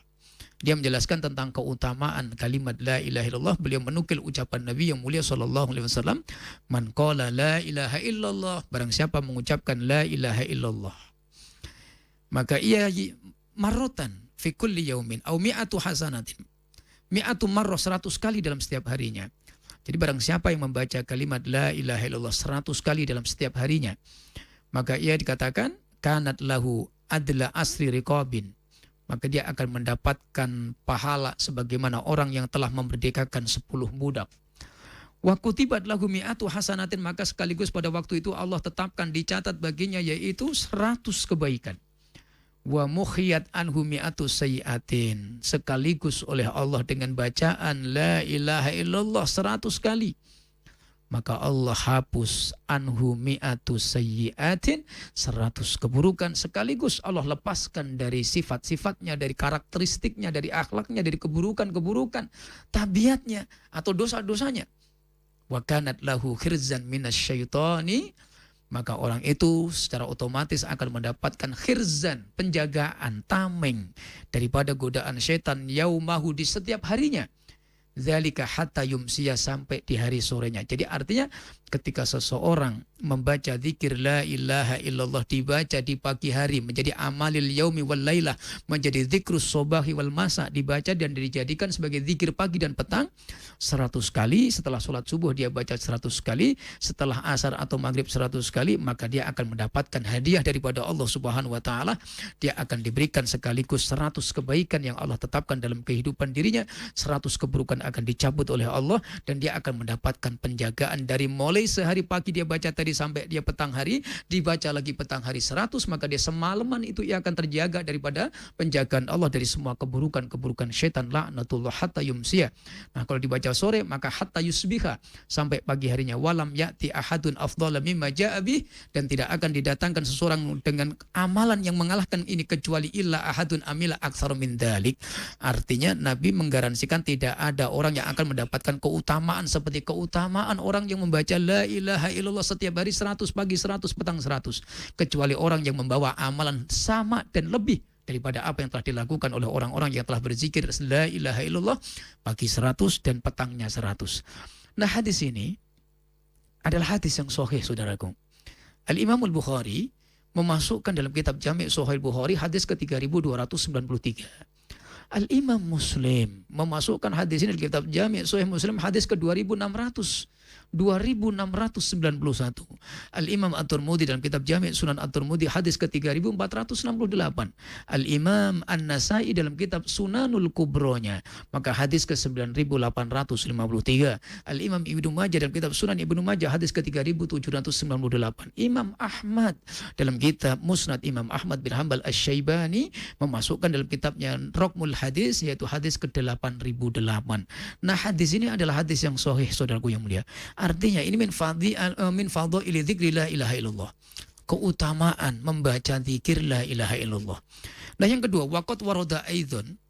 Dia menjelaskan tentang keutamaan kalimat la ilaha illallah. Beliau menukil ucapan Nabi yang mulia sallallahu alaihi wasallam, man qala la ilaha illallah, barang siapa mengucapkan la ilaha illallah, maka ia marrotan fi kulli yaumin au mi'atu hasanatin, mi'atu marrah, 100 kali dalam setiap harinya. Jadi barang siapa yang membaca kalimat la ilaha illallah 100 kali dalam setiap harinya, maka ia dikatakan kanat lahu adla asri riqabin, maka dia akan mendapatkan pahala sebagaimana orang yang telah memerdekakan 10 budak. Wa kutibat lahu mi'atu hasanatin, maka sekaligus pada waktu itu Allah tetapkan, dicatat baginya yaitu 100 kebaikan. Wa mukhiyat anhu mi'atu sayyiatin, sekaligus oleh Allah dengan bacaan la ilaha illallah 100 kali, maka Allah hapus anhu mi'atu sayyiatin, 100 keburukan, sekaligus Allah lepaskan dari sifat-sifatnya, dari karakteristiknya, dari akhlaknya, dari keburukan-keburukan tabiatnya atau dosa-dosanya. Wa kanat lahu khirzan minasyaitani, maka orang itu secara otomatis akan mendapatkan khirzan, penjagaan, tameng daripada godaan syaitan yaumahu, di setiap harinya. Dzalika hatta yumsiya, sampai di hari sorenya. Jadi artinya ketika seseorang membaca zikir la ilaha illallah, dibaca di pagi hari menjadi amalil yaumi wal lailah, menjadi zikrus sobahi wal masa, dibaca dan dijadikan sebagai zikir pagi dan petang 100 kali, setelah sholat subuh dia baca 100 kali, setelah asar atau maghrib 100 kali, maka dia akan mendapatkan hadiah daripada Allah Subhanahu wa taala. Dia akan diberikan sekaligus 100 kebaikan yang Allah tetapkan dalam kehidupan dirinya, 100 keburukan akan dicabut oleh Allah, dan dia akan mendapatkan penjagaan dari mulai mulai sehari pagi dia baca tadi sampai dia petang hari, dibaca lagi petang hari 100, maka dia semalaman itu ia akan terjaga daripada penjagaan Allah dari semua keburukan-keburukan syaitan, laknatullah hatta yumsiya. Nah, kalau dibaca sore maka hatta yusbiha, sampai pagi harinya. Walam ya'ti ahadun afdhala mimma ja'a bih, dan tidak akan didatangkan seseorang dengan amalan yang mengalahkan ini kecuali illa ahadun amila aktsara min dzalik. Artinya Nabi menggaransikan tidak ada orang yang akan mendapatkan keutamaan seperti keutamaan orang yang membaca la ilaha illallah setiap hari 100, pagi 100, petang 100, kecuali orang yang membawa amalan sama dan lebih daripada apa yang telah dilakukan oleh orang-orang yang telah berzikir la ilaha illallah pagi 100 dan petangnya 100. Nah, hadis ini adalah hadis yang sahih, saudaraku. Al-Imam Al-Bukhari memasukkan dalam kitab Jami' Sahih Bukhari hadis ke 3293. Al-Imam Muslim memasukkan hadis ini di kitab Jami' Sahih Muslim hadis ke 2691. Al-Imam At-Tirmidzi dalam kitab Jami' Sunan At-Tirmidzi hadis ke 3468. Al-Imam An-Nasai dalam kitab Sunanul Kubronya maka hadis ke 9853. Al-Imam Ibnu Majah dalam kitab Sunan Ibnu Majah hadis ke 3798. Imam Ahmad dalam kitab Musnad Imam Ahmad bin Hanbal Asy-Syaibani memasukkan dalam kitabnya Raqmul Hadis, yaitu hadis ke 8008. Nah, hadis ini adalah hadis yang sahih, saudaraku yang mulia. Artinya ini min fadhaili dzikri la ilaha illallah. Keutamaan membaca zikir la ilaha illallah. Nah, yang kedua, waqad warada aidzan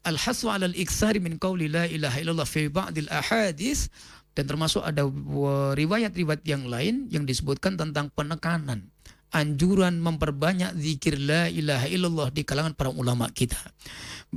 al-hasu 'ala al-iktsari min qauli la ilaha illallah fi ba'dil ahadits, dan termasuk ada riwayat-riwayat yang lain yang disebutkan tentang penekanan, anjuran memperbanyak zikir la ilaha illallah di kalangan para ulama kita.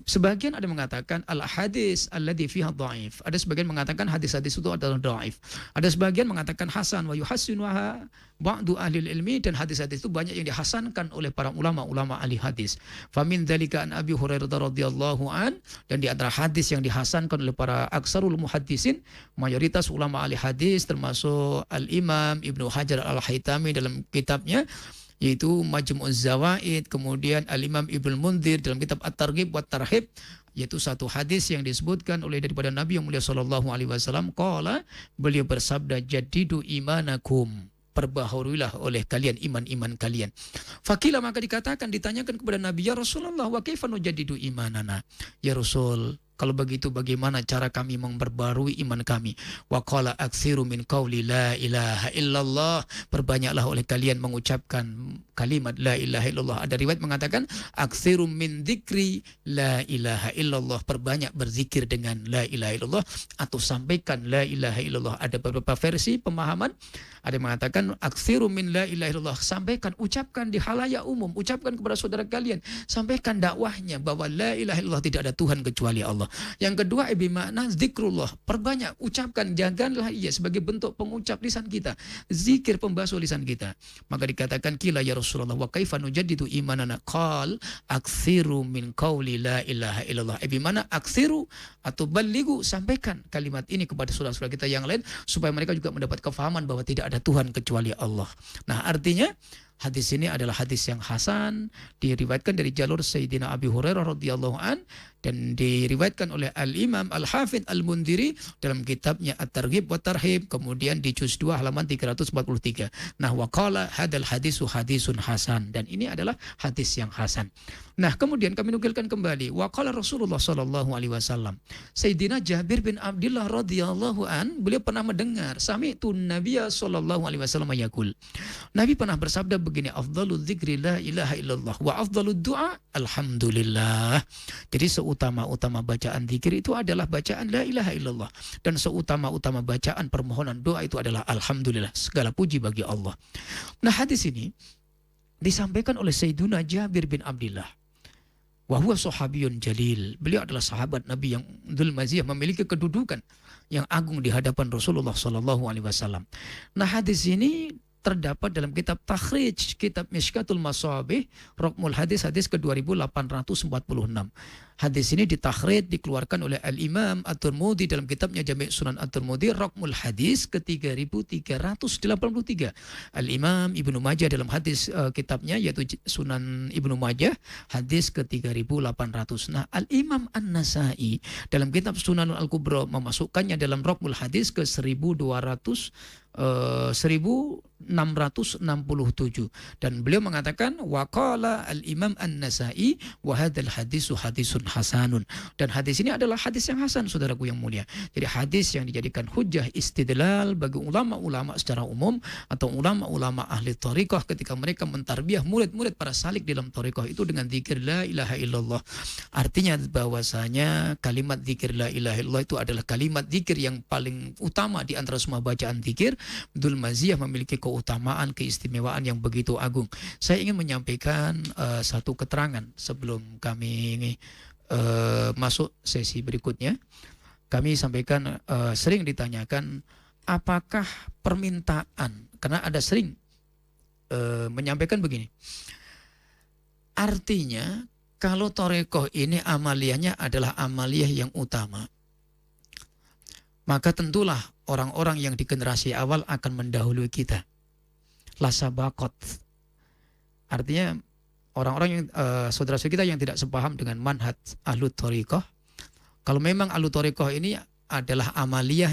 Sebagian ada mengatakan al-hadis alladzi fiha dhaif. Ada sebagian mengatakan hadis-hadis itu adalah dhaif. Ada sebagian mengatakan hasan wa yuhassinuha ba'du ahli ilmi, dan hadis-hadis itu banyak yang dihasankan oleh para ulama-ulama ahli hadis. Famin dzalika an Abi Hurairah radhiyallahu an, dan di antara hadis yang dihasankan oleh para aksarul muhaddisin, mayoritas ulama ahli hadis termasuk Al-Imam Ibnu Hajar Al-Haytami dalam kitabnya yaitu Majmu'uz Zawaid, kemudian Al-Imam Ibnu Mundzir dalam kitab At-Targhib wa Tarhib, yaitu satu hadis yang disebutkan oleh daripada Nabi yang mulia sallallahu alaihi wasallam, qala, beliau bersabda, jadidu imanakum, perbaharuilah oleh kalian iman-iman kalian. Fakila, maka dikatakan, ditanyakan kepada Nabi, ya Rasulullah, wa kaifa nujaddidu imanana? Ya Rasul, kalau begitu bagaimana cara kami memperbarui iman kami? Wa qala aktsiru min qauli la ilaha illallah, perbanyaklah oleh kalian mengucapkan kalimat la ilaha illallah. Ada riwayat mengatakan aktsiru min dzikri la ilaha illallah, perbanyak berzikir dengan la ilaha illallah atau sampaikan la ilaha illallah. Ada beberapa versi pemahaman. Ada yang mengatakan aktsiru min la ilaha illallah, sampaikan, ucapkan di halayak umum, ucapkan kepada saudara kalian, sampaikan dakwahnya bahwa la ilaha illallah tidak ada Tuhan kecuali Allah. Yang kedua, makna zikrullah, perbanyak ucapkan, janganlah ia sebagai bentuk pengucap lisan kita, zikir pembasuh lisan kita. Maka dikatakan, kila ya Rasulullah, wa kaifa nujaddidu imanana? Qal aktsiru min qauli la ilaha illallah. Makna aktsiru atau balighu, sampaikan kalimat ini kepada saudara-saudara kita yang lain supaya mereka juga mendapat kefahaman bahwa tidak ada Tuhan kecuali Allah. Nah, artinya hadis ini adalah hadis yang hasan, diriwayatkan dari jalur Sayyidina Abi Hurairah radhiyallahu an, dan diriwayatkan oleh Al-Imam Al-Hafidz Al-Mundhiri dalam kitabnya At-Targhib wa Tarhib, kemudian di juz 2 halaman 343. Nah, waqala hadal hadisu hadisun hasan, dan ini adalah hadis yang hasan. Nah, kemudian kami nukilkan kembali waqala Rasulullah sallallahu alaihi wasallam. Sayyidina Jabir bin Abdullah radhiyallahu an, beliau pernah mendengar sami'tu Nabiyya sallallahu alaihi wasallam yaqul. Nabi pernah bersabda begini, afdhalu dzikri la ilaha illallah wa afdhalu du'a alhamdulillah. Jadi seutama-utama bacaan zikir itu adalah bacaan la ilaha illallah, dan seutama-utama bacaan permohonan doa itu adalah alhamdulillah, segala puji bagi Allah. Nah, hadis ini disampaikan oleh Sayyiduna Jabir bin Abdullah, wa huwa sahabiyun jalil. Beliau adalah sahabat Nabi yang dzul maziyah, memiliki kedudukan yang agung di hadapan Rasulullah sallallahu alaihi wasallam. Nah, hadis ini terdapat dalam kitab Takhrij, kitab Mishkatul Masabih, Raqmul Hadis, hadis ke 2846. Hadis ini ditakhrij, dikeluarkan oleh Al-Imam At-Tirmidzi dalam kitabnya Jami' Sunan At-Tirmidzi, Raqmul Hadis ke 3383. Al-Imam Ibnu Majah dalam hadis kitabnya yaitu Sunan Ibnu Majah, hadis ke 3800. Nah, Al-Imam An-Nasai dalam kitab Sunan Al-Kubra memasukkannya dalam Raqmul Hadis ke 1200 1667, dan beliau mengatakan waqala al-Imam An-Nasa'i wa hadzal hadisu hadisun hasanun, dan hadis ini adalah hadis yang hasan, saudaraku yang mulia. Jadi hadis yang dijadikan hujjah istidlal bagi ulama-ulama secara umum atau ulama-ulama ahli thariqah ketika mereka mentarbiyah murid-murid para salik dalam thariqah itu dengan zikir la ilaha illallah. Artinya bahwasanya kalimat zikir la ilaha illallah itu adalah kalimat zikir yang paling utama di antara semua bacaan zikir. Dzul maziyah memiliki keutamaan, keistimewaan yang begitu agung. Saya ingin menyampaikan satu keterangan sebelum kami masuk sesi berikutnya. Kami sampaikan sering ditanyakan apakah permintaan, karena ada sering menyampaikan begini. Artinya kalau thariqah ini amaliyahnya adalah amaliyah yang utama, maka tentulah orang-orang yang di generasi awal akan mendahului kita. La sabaqat. Artinya orang-orang yang saudara-saudara kita yang tidak sepaham dengan manhaj ahlu thariqah, kalau memang ahlu thariqah ini adalah amaliyah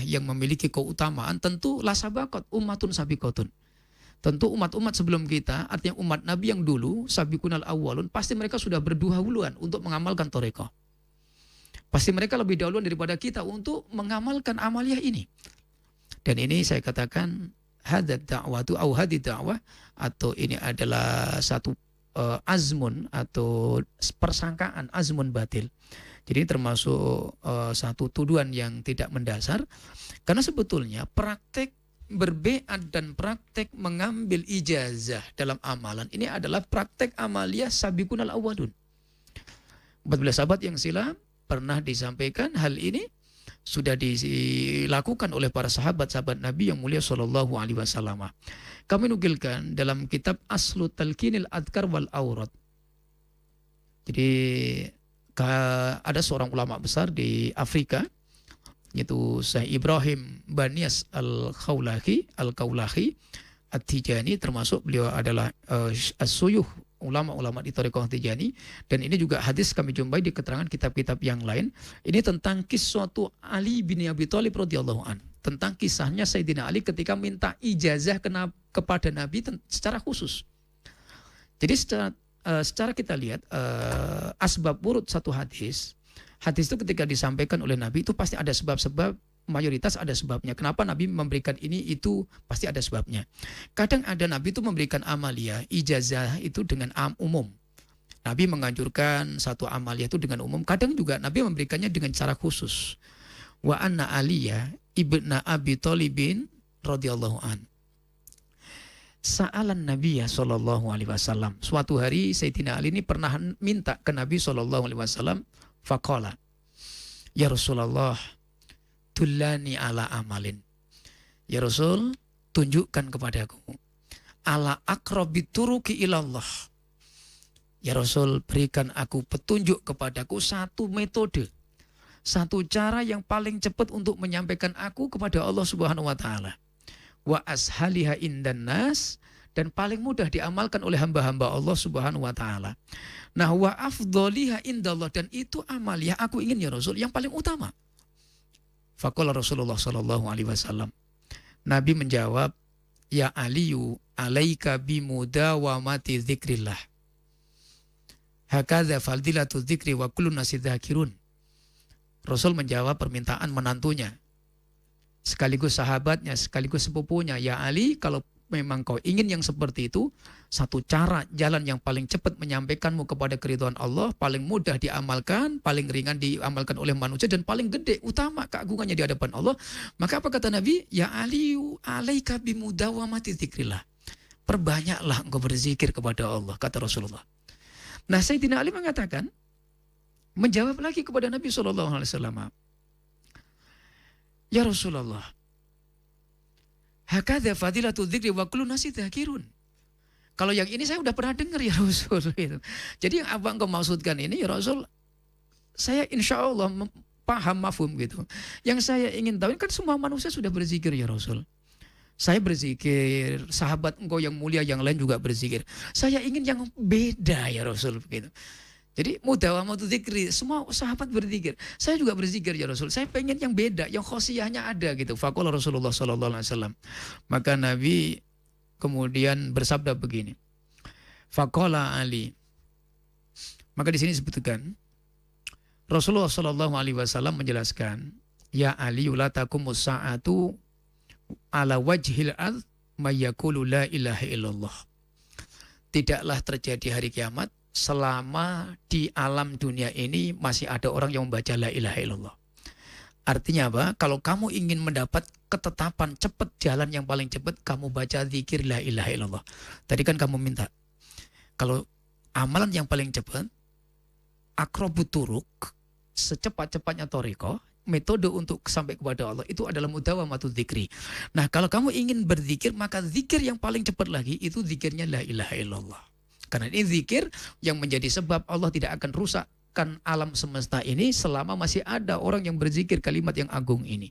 yang memiliki keutamaan, tentu la sabaqat ummatun sabiqatun. Tentu umat-umat sebelum kita, artinya umat Nabi yang dulu, sabiqunal awwalun, pasti mereka sudah berdahuluan untuk mengamalkan thariqah. Pasti mereka lebih dahuluan daripada kita untuk mengamalkan amaliyah ini. Dan ini saya katakan hadad da'watu au hadid da'wah, atau ini adalah satu azmun atau persangkaan azmun batil. Jadi termasuk satu tuduhan yang tidak mendasar, karena sebetulnya praktek berbeat dan praktek mengambil ijazah dalam amalan ini adalah praktek amaliyah sabiqunal awwalun. 14 sahabat yang silam pernah disampaikan hal ini sudah dilakukan oleh para sahabat-sahabat Nabi yang mulia sallallahu alaihi wasallam. Kami nukilkan dalam kitab Aslu Talqinil Adhkar wal Aurat. Jadi ada seorang ulama besar di Afrika, yaitu Syekh Ibrahim Banias Al-Kaulahi At-Tijani, termasuk beliau adalah as-suyuh ulama-ulama di thariqah Tijani, dan ini juga hadis kami jumpai di keterangan kitab-kitab yang lain. Ini tentang kisah Ali bin Abi Thalib radhiyallahu an, tentang kisahnya Sayyidina Ali ketika minta ijazah kepada Nabi secara khusus. Jadi secara kita lihat asbab wurud satu hadis itu ketika disampaikan oleh Nabi itu pasti ada sebab-sebab, mayoritas ada sebabnya. Kenapa Nabi memberikan ini, itu pasti ada sebabnya. Kadang ada Nabi itu memberikan amaliyah, ijazah itu dengan umum. Nabi menganjurkan satu amaliyah itu dengan umum. Kadang juga Nabi memberikannya dengan cara khusus. Wa anna Aliyah ibna Abi Thalibin radhiyallahu an. Sa'alan Nabiya sallallahu alaihi wasallam. Suatu hari Sayyidina Ali ini pernah minta ke Nabi sallallahu alaihi wasallam, faqala, ya Rasulullah, dullani ala amalin. Ya Rasul, tunjukkan kepadaku ala aqrabi turuki ilallah. Ya Rasul, berikan aku petunjuk kepadaku satu metode, satu cara yang paling cepat untuk menyampaikan aku kepada Allah Subhanahu wa taala. Wa ashaliha indan nas, dan paling mudah diamalkan oleh hamba-hamba Allah Subhanahu wa taala. Nah, wa afdhaliha indallah, dan itu amaliyah aku ingin ya Rasul yang paling utama. Faqala Rasulullah sallallahu alaihi wasallam. Nabi menjawab, ya Aliyu alaika bimudawamati dzikrillah. Hakadza fadilatu dzikri wa kullu nasi dzakirun. Rasul menjawab permintaan menantunya, sekaligus sahabatnya, sekaligus sepupunya, ya Ali, kalau memang kau ingin yang seperti itu, satu cara jalan yang paling cepat menyampaikanmu kepada keridhaan Allah, paling mudah diamalkan, paling ringan diamalkan oleh manusia, dan paling gede, utama keagungannya di hadapan Allah. Maka apa kata Nabi? Ya Aliyu alaika bimudawamati dzikrillah. Perbanyaklah engkau berzikir kepada Allah, kata Rasulullah. Nah, Sayyidina Ali mengatakan, menjawab lagi kepada Nabi SAW, ya Rasulullah, hakadza fadilatu dzikri wa kullu nasi dzakirun. Kalau yang ini saya sudah pernah dengar ya Rasul. Jadi yang apa engkau maksudkan ini ya Rasul, saya insya Allah paham mafhum gitu. Yang saya ingin tahu kan semua manusia sudah berzikir ya Rasul. Saya berzikir, sahabat engkau yang mulia yang lain juga berzikir. Saya ingin yang beda ya Rasul begitu. Jadi mudawamatu dzikri, semua sahabat berzikir. Saya juga berzikir ya Rasul. Saya pengen yang beda, yang khosiyahnya ada gitu. Faqala Rasulullah sallallahu alaihi wasallam. Maka Nabi kemudian bersabda begini. Faqala Ali. Maka di sini disebutkan Rasulullah sallallahu alaihi wasallam menjelaskan, ya Ali la taqumus sa'atu ala wajhil ard may yaqulu la ilaha illallah. Tidaklah terjadi hari kiamat selama di alam dunia ini masih ada orang yang membaca la ilaha illallah. Artinya apa? Kalau kamu ingin mendapat ketetapan cepat, jalan yang paling cepat, kamu baca zikir la ilaha illallah. Tadi kan kamu minta, kalau amalan yang paling cepat, akrobut turuk, secepat-cepatnya toriko, metode untuk sampai kepada Allah itu adalah mudawamatu dzikri. Nah, kalau kamu ingin berzikir, maka zikir yang paling cepat lagi itu zikirnya la ilaha illallah. Karena ini zikir yang menjadi sebab Allah tidak akan rusakkan alam semesta ini selama masih ada orang yang berzikir kalimat yang agung ini.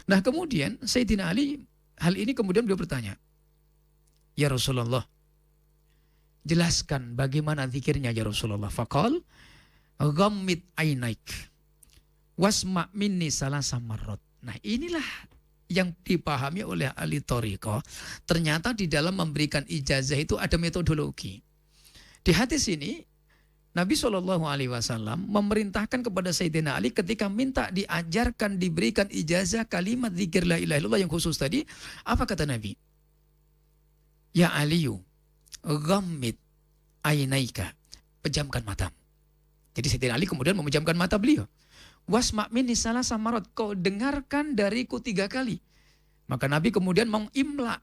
Nah, kemudian Sayyidina Ali, hal ini kemudian beliau bertanya, ya Rasulullah, jelaskan bagaimana zikirnya ya Rasulullah. Faqal ghammid ainaik wasma' minni salasa marrat. Nah, inilah yang dipahami oleh ahli thariqah. Ternyata di dalam memberikan ijazah itu ada metodologi. Di hadis ini Nabi SAW memerintahkan kepada Sayyidina Ali ketika minta diajarkan, diberikan ijazah kalimat zikir la ilaha illallah yang khusus tadi, apa kata Nabi? Ya Aliyu, ghammid ainaika, pejamkan matamu. Jadi Sayyidina Ali kemudian memejamkan mata beliau. Wasma' minni salasa marrat, kau dengarkan dariku 3 kali. Maka Nabi kemudian mengimla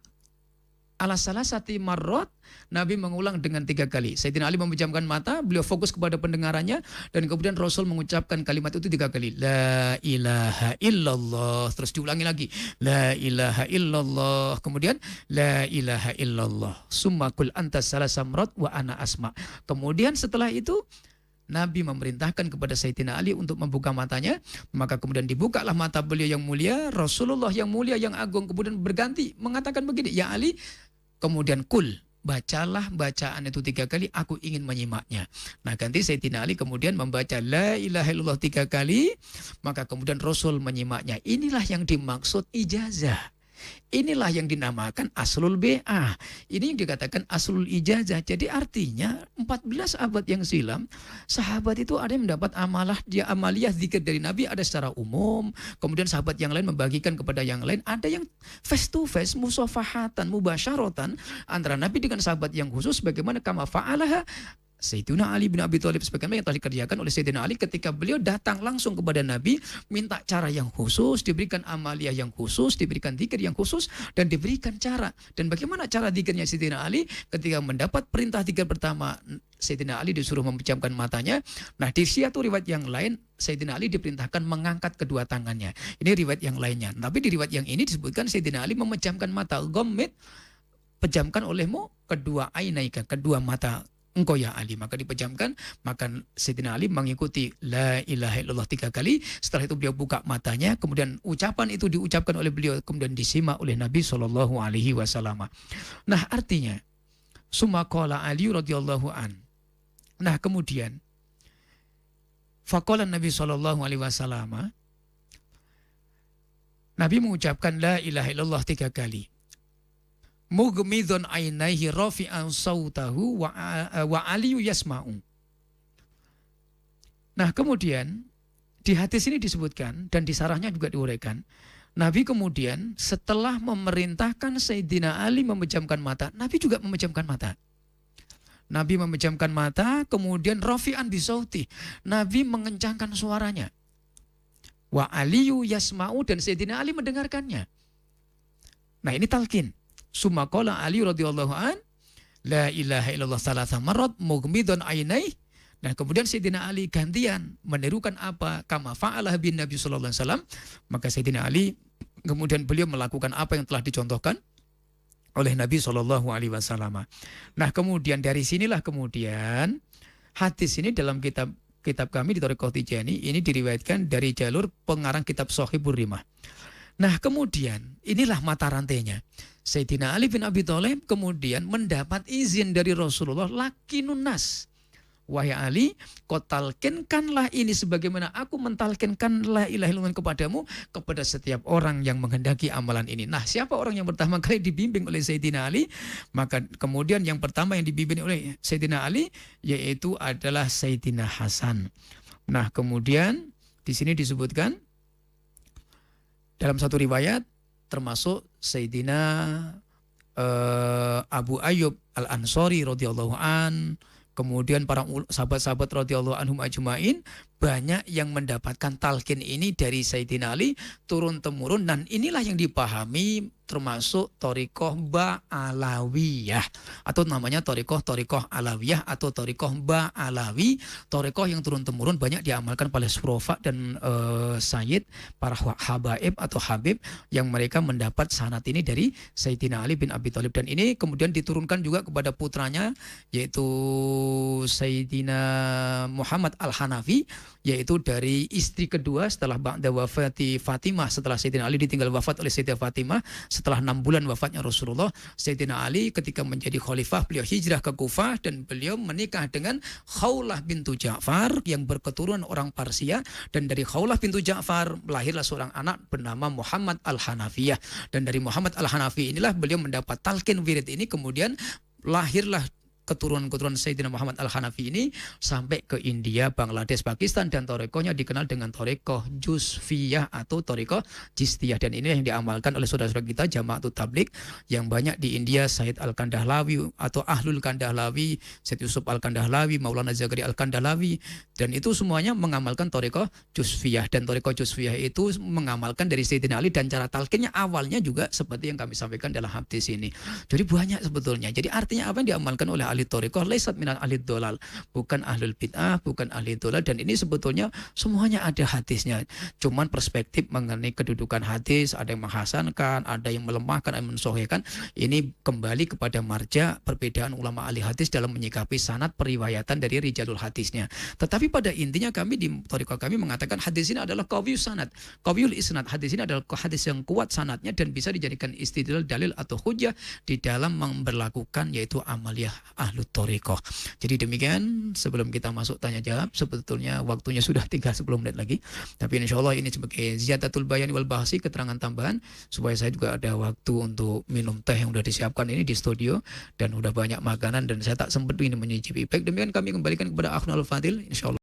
ala salasati marrat, Nabi mengulang dengan 3 kali. Sayyidina Ali memejamkan mata, beliau fokus kepada pendengarannya, dan kemudian Rasul mengucapkan kalimat itu 3 kali. La ilaha illallah. Terus diulangi lagi. La ilaha illallah. Kemudian la ilaha illallah. Summa kul antas salasa marrat wa ana asma. Kemudian setelah itu Nabi memerintahkan kepada Sayyidina Ali untuk membuka matanya, maka kemudian dibukalah mata beliau yang mulia, Rasulullah yang mulia, yang agung, kemudian berganti mengatakan begini, ya Ali, kemudian kul, bacalah bacaan itu 3 kali, aku ingin menyimaknya. Nah, ganti Sayyidina Ali kemudian membaca la ilaha illallah 3 kali, maka kemudian Rasul menyimaknya. Inilah yang dimaksud ijazah. Inilah yang dinamakan aslul BA. Ini yang dikatakan aslul ijazah. Jadi artinya 14 abad yang silam, sahabat itu ada yang mendapat amaliyah zikir dari Nabi, ada secara umum. Kemudian sahabat yang lain membagikan kepada yang lain. Ada yang face to face, musafahatan, mubasyaratan antara Nabi dengan sahabat yang khusus. Bagaimana kama fa'alaha Sayyidina Ali bin Abi Thalib, sebagaimana yang telah dikerjakan oleh Sayyidina Ali ketika beliau datang langsung kepada Nabi, minta cara yang khusus, diberikan amaliyah yang khusus, diberikan zikir yang khusus, dan diberikan cara. Dan bagaimana cara zikirnya Sayyidina Ali? Ketika mendapat perintah zikir pertama, Sayyidina Ali disuruh memejamkan matanya. Nah, di satu riwayat yang lain, Sayyidina Ali diperintahkan mengangkat kedua tangannya. Ini riwayat yang lainnya. Tapi di riwayat yang ini disebutkan Sayyidina Ali memejamkan mata. Ghammid, pejamkan olehmu kedua ainaika, kedua mata engkau ya Ali. Maka dipejamkan, maka Sayyidina Ali mengikuti la ilaha illallah 3 kali. Setelah itu beliau buka matanya, kemudian ucapan itu diucapkan oleh beliau, kemudian disimak oleh Nabi SAW. Nah, artinya summa qala Ali radhiyallahu an. Nah, kemudian faqala Nabi SAW, Nabi mengucapkan la ilaha illallah 3 kali. Mughmidun ainaihi rafi'an sautahu wa aliyu yasma'u. Nah, kemudian di hadis ini disebutkan dan di sarahnya juga diuraikan, Nabi kemudian setelah memerintahkan Sayyidina Ali memejamkan mata, Nabi juga memejamkan mata. Nabi memejamkan mata, kemudian rafi'an bisauti, Nabi mengencangkan suaranya. Wa aliyu yasma'u, dan Sayyidina Ali mendengarkannya. Nah, ini talqin. Summa qala Ali radhiyallahu an, la ilaha illallah salasa marrat mughmidun ainai. Nah, kemudian Sayyidina Ali gantian menirukan apa? Kama fa'alah bin Nabi sallallahu alaihi wasallam. Maka Sayyidina Ali kemudian beliau melakukan apa yang telah dicontohkan oleh Nabi sallallahu alaihi wasallam. Nah, kemudian dari sinilah kemudian hadis ini dalam kitab kami di Thariqah Tijaniyah ini diriwayatkan dari jalur pengarang kitab Shahihur Rimah. Nah, kemudian inilah mata rantainya. Sayyidina Ali bin Abi Thalib kemudian mendapat izin dari Rasulullah lakinun nas, wahai Ali, kau talkinkanlah ini sebagaimana aku mentalkinkan la ilaha illallah kepadamu, kepada setiap orang yang menghendaki amalan ini. Nah, siapa orang yang pertama kali dibimbing oleh Sayyidina Ali? Maka kemudian yang pertama yang dibimbing oleh Sayyidina Ali yaitu adalah Sayyidina Hasan. Nah, kemudian di sini disebutkan dalam satu riwayat termasuk Sayyidina Abu Ayyub Al-Ansari radhiyallahu an, kemudian para sahabat-sahabat radhiyallahu anhum ajmain, banyak yang mendapatkan talqin ini dari Sayyidina Ali turun temurun, dan inilah yang dipahami termasuk Thariqah Ba'alawiyah atau namanya Thariqah Alawiyah atau Thariqah Ba'alawi, Thariqah yang turun temurun banyak diamalkan oleh Surafah dan Sayyid, para habaib atau habib yang mereka mendapat sanad ini dari Sayyidina Ali bin Abi Thalib, dan ini kemudian diturunkan juga kepada putranya yaitu Sayyidina Muhammad Al-Hanafi, yaitu dari istri kedua setelah ba'da wafati Fatimah, setelah Sayyidina Ali ditinggal wafat oleh Sayyidah Fatimah, setelah 6 bulan wafatnya Rasulullah, Sayyidina Ali ketika menjadi khalifah beliau hijrah ke Kufah dan beliau menikah dengan Khawlah bintu Ja'far yang berketurunan orang Parsia, dan dari Khawlah bintu Ja'far lahirlah seorang anak bernama Muhammad Al-Hanafiyah, dan dari Muhammad Al-Hanafi inilah beliau mendapat talqin wirid ini, kemudian lahirlah keturunan-keturunan Sayyidina Muhammad Al-Hanafi ini sampai ke India, Bangladesh, Pakistan, dan Thariqahnya dikenal dengan Thariqah Jusfiyah atau Thariqah Jistiyah, dan ini yang diamalkan oleh saudara-saudara kita Jama'atut Tabligh yang banyak di India, Said Al-Kandahlawi atau Ahlul Kandahlawi, Said Yusuf Al-Kandahlawi, Maulana Zakaria Al-Kandahlawi, dan itu semuanya mengamalkan Thariqah Jusfiyah, dan Thariqah Jusfiyah itu mengamalkan dari Sayyidina Ali, dan cara talqinnya awalnya juga seperti yang kami sampaikan dalam hadis ini. Jadi banyak sebetulnya. Jadi artinya apa yang diamalkan oleh ahli thariqah laisat minal ahli dolal, bukan ahlul bid'ah, bukan ahli dolal, dan ini sebetulnya semuanya ada hadisnya. Cuman perspektif mengenai kedudukan hadis, ada yang menghasankan, ada yang melemahkan, ada yang mensohhikan. Ini kembali kepada marja perbedaan ulama ahli hadis dalam menyikapi sanad periwayatan dari rijalul hadisnya. Tetapi pada intinya kami di thariqah kami mengatakan hadis ini adalah qawiyus sanad, qawiyul isnad. Hadis ini adalah hadis yang kuat sanadnya dan bisa dijadikan istidlal, dalil atau hujjah di dalam memberlakukan yaitu amaliyah ahlut thariqah. Jadi demikian, sebelum kita masuk tanya jawab, sebetulnya waktunya sudah tinggal 10 menit lagi. Tapi insya Allah ini sebagai ziyadatul bayan wal bahsi, keterangan tambahan, supaya saya juga ada waktu untuk minum teh yang sudah disiapkan ini di studio, dan udah banyak makanan dan saya tak sempat ini menyicipi. Baik, demikian kami kembalikan kepada Akhnul Fadil insya Allah.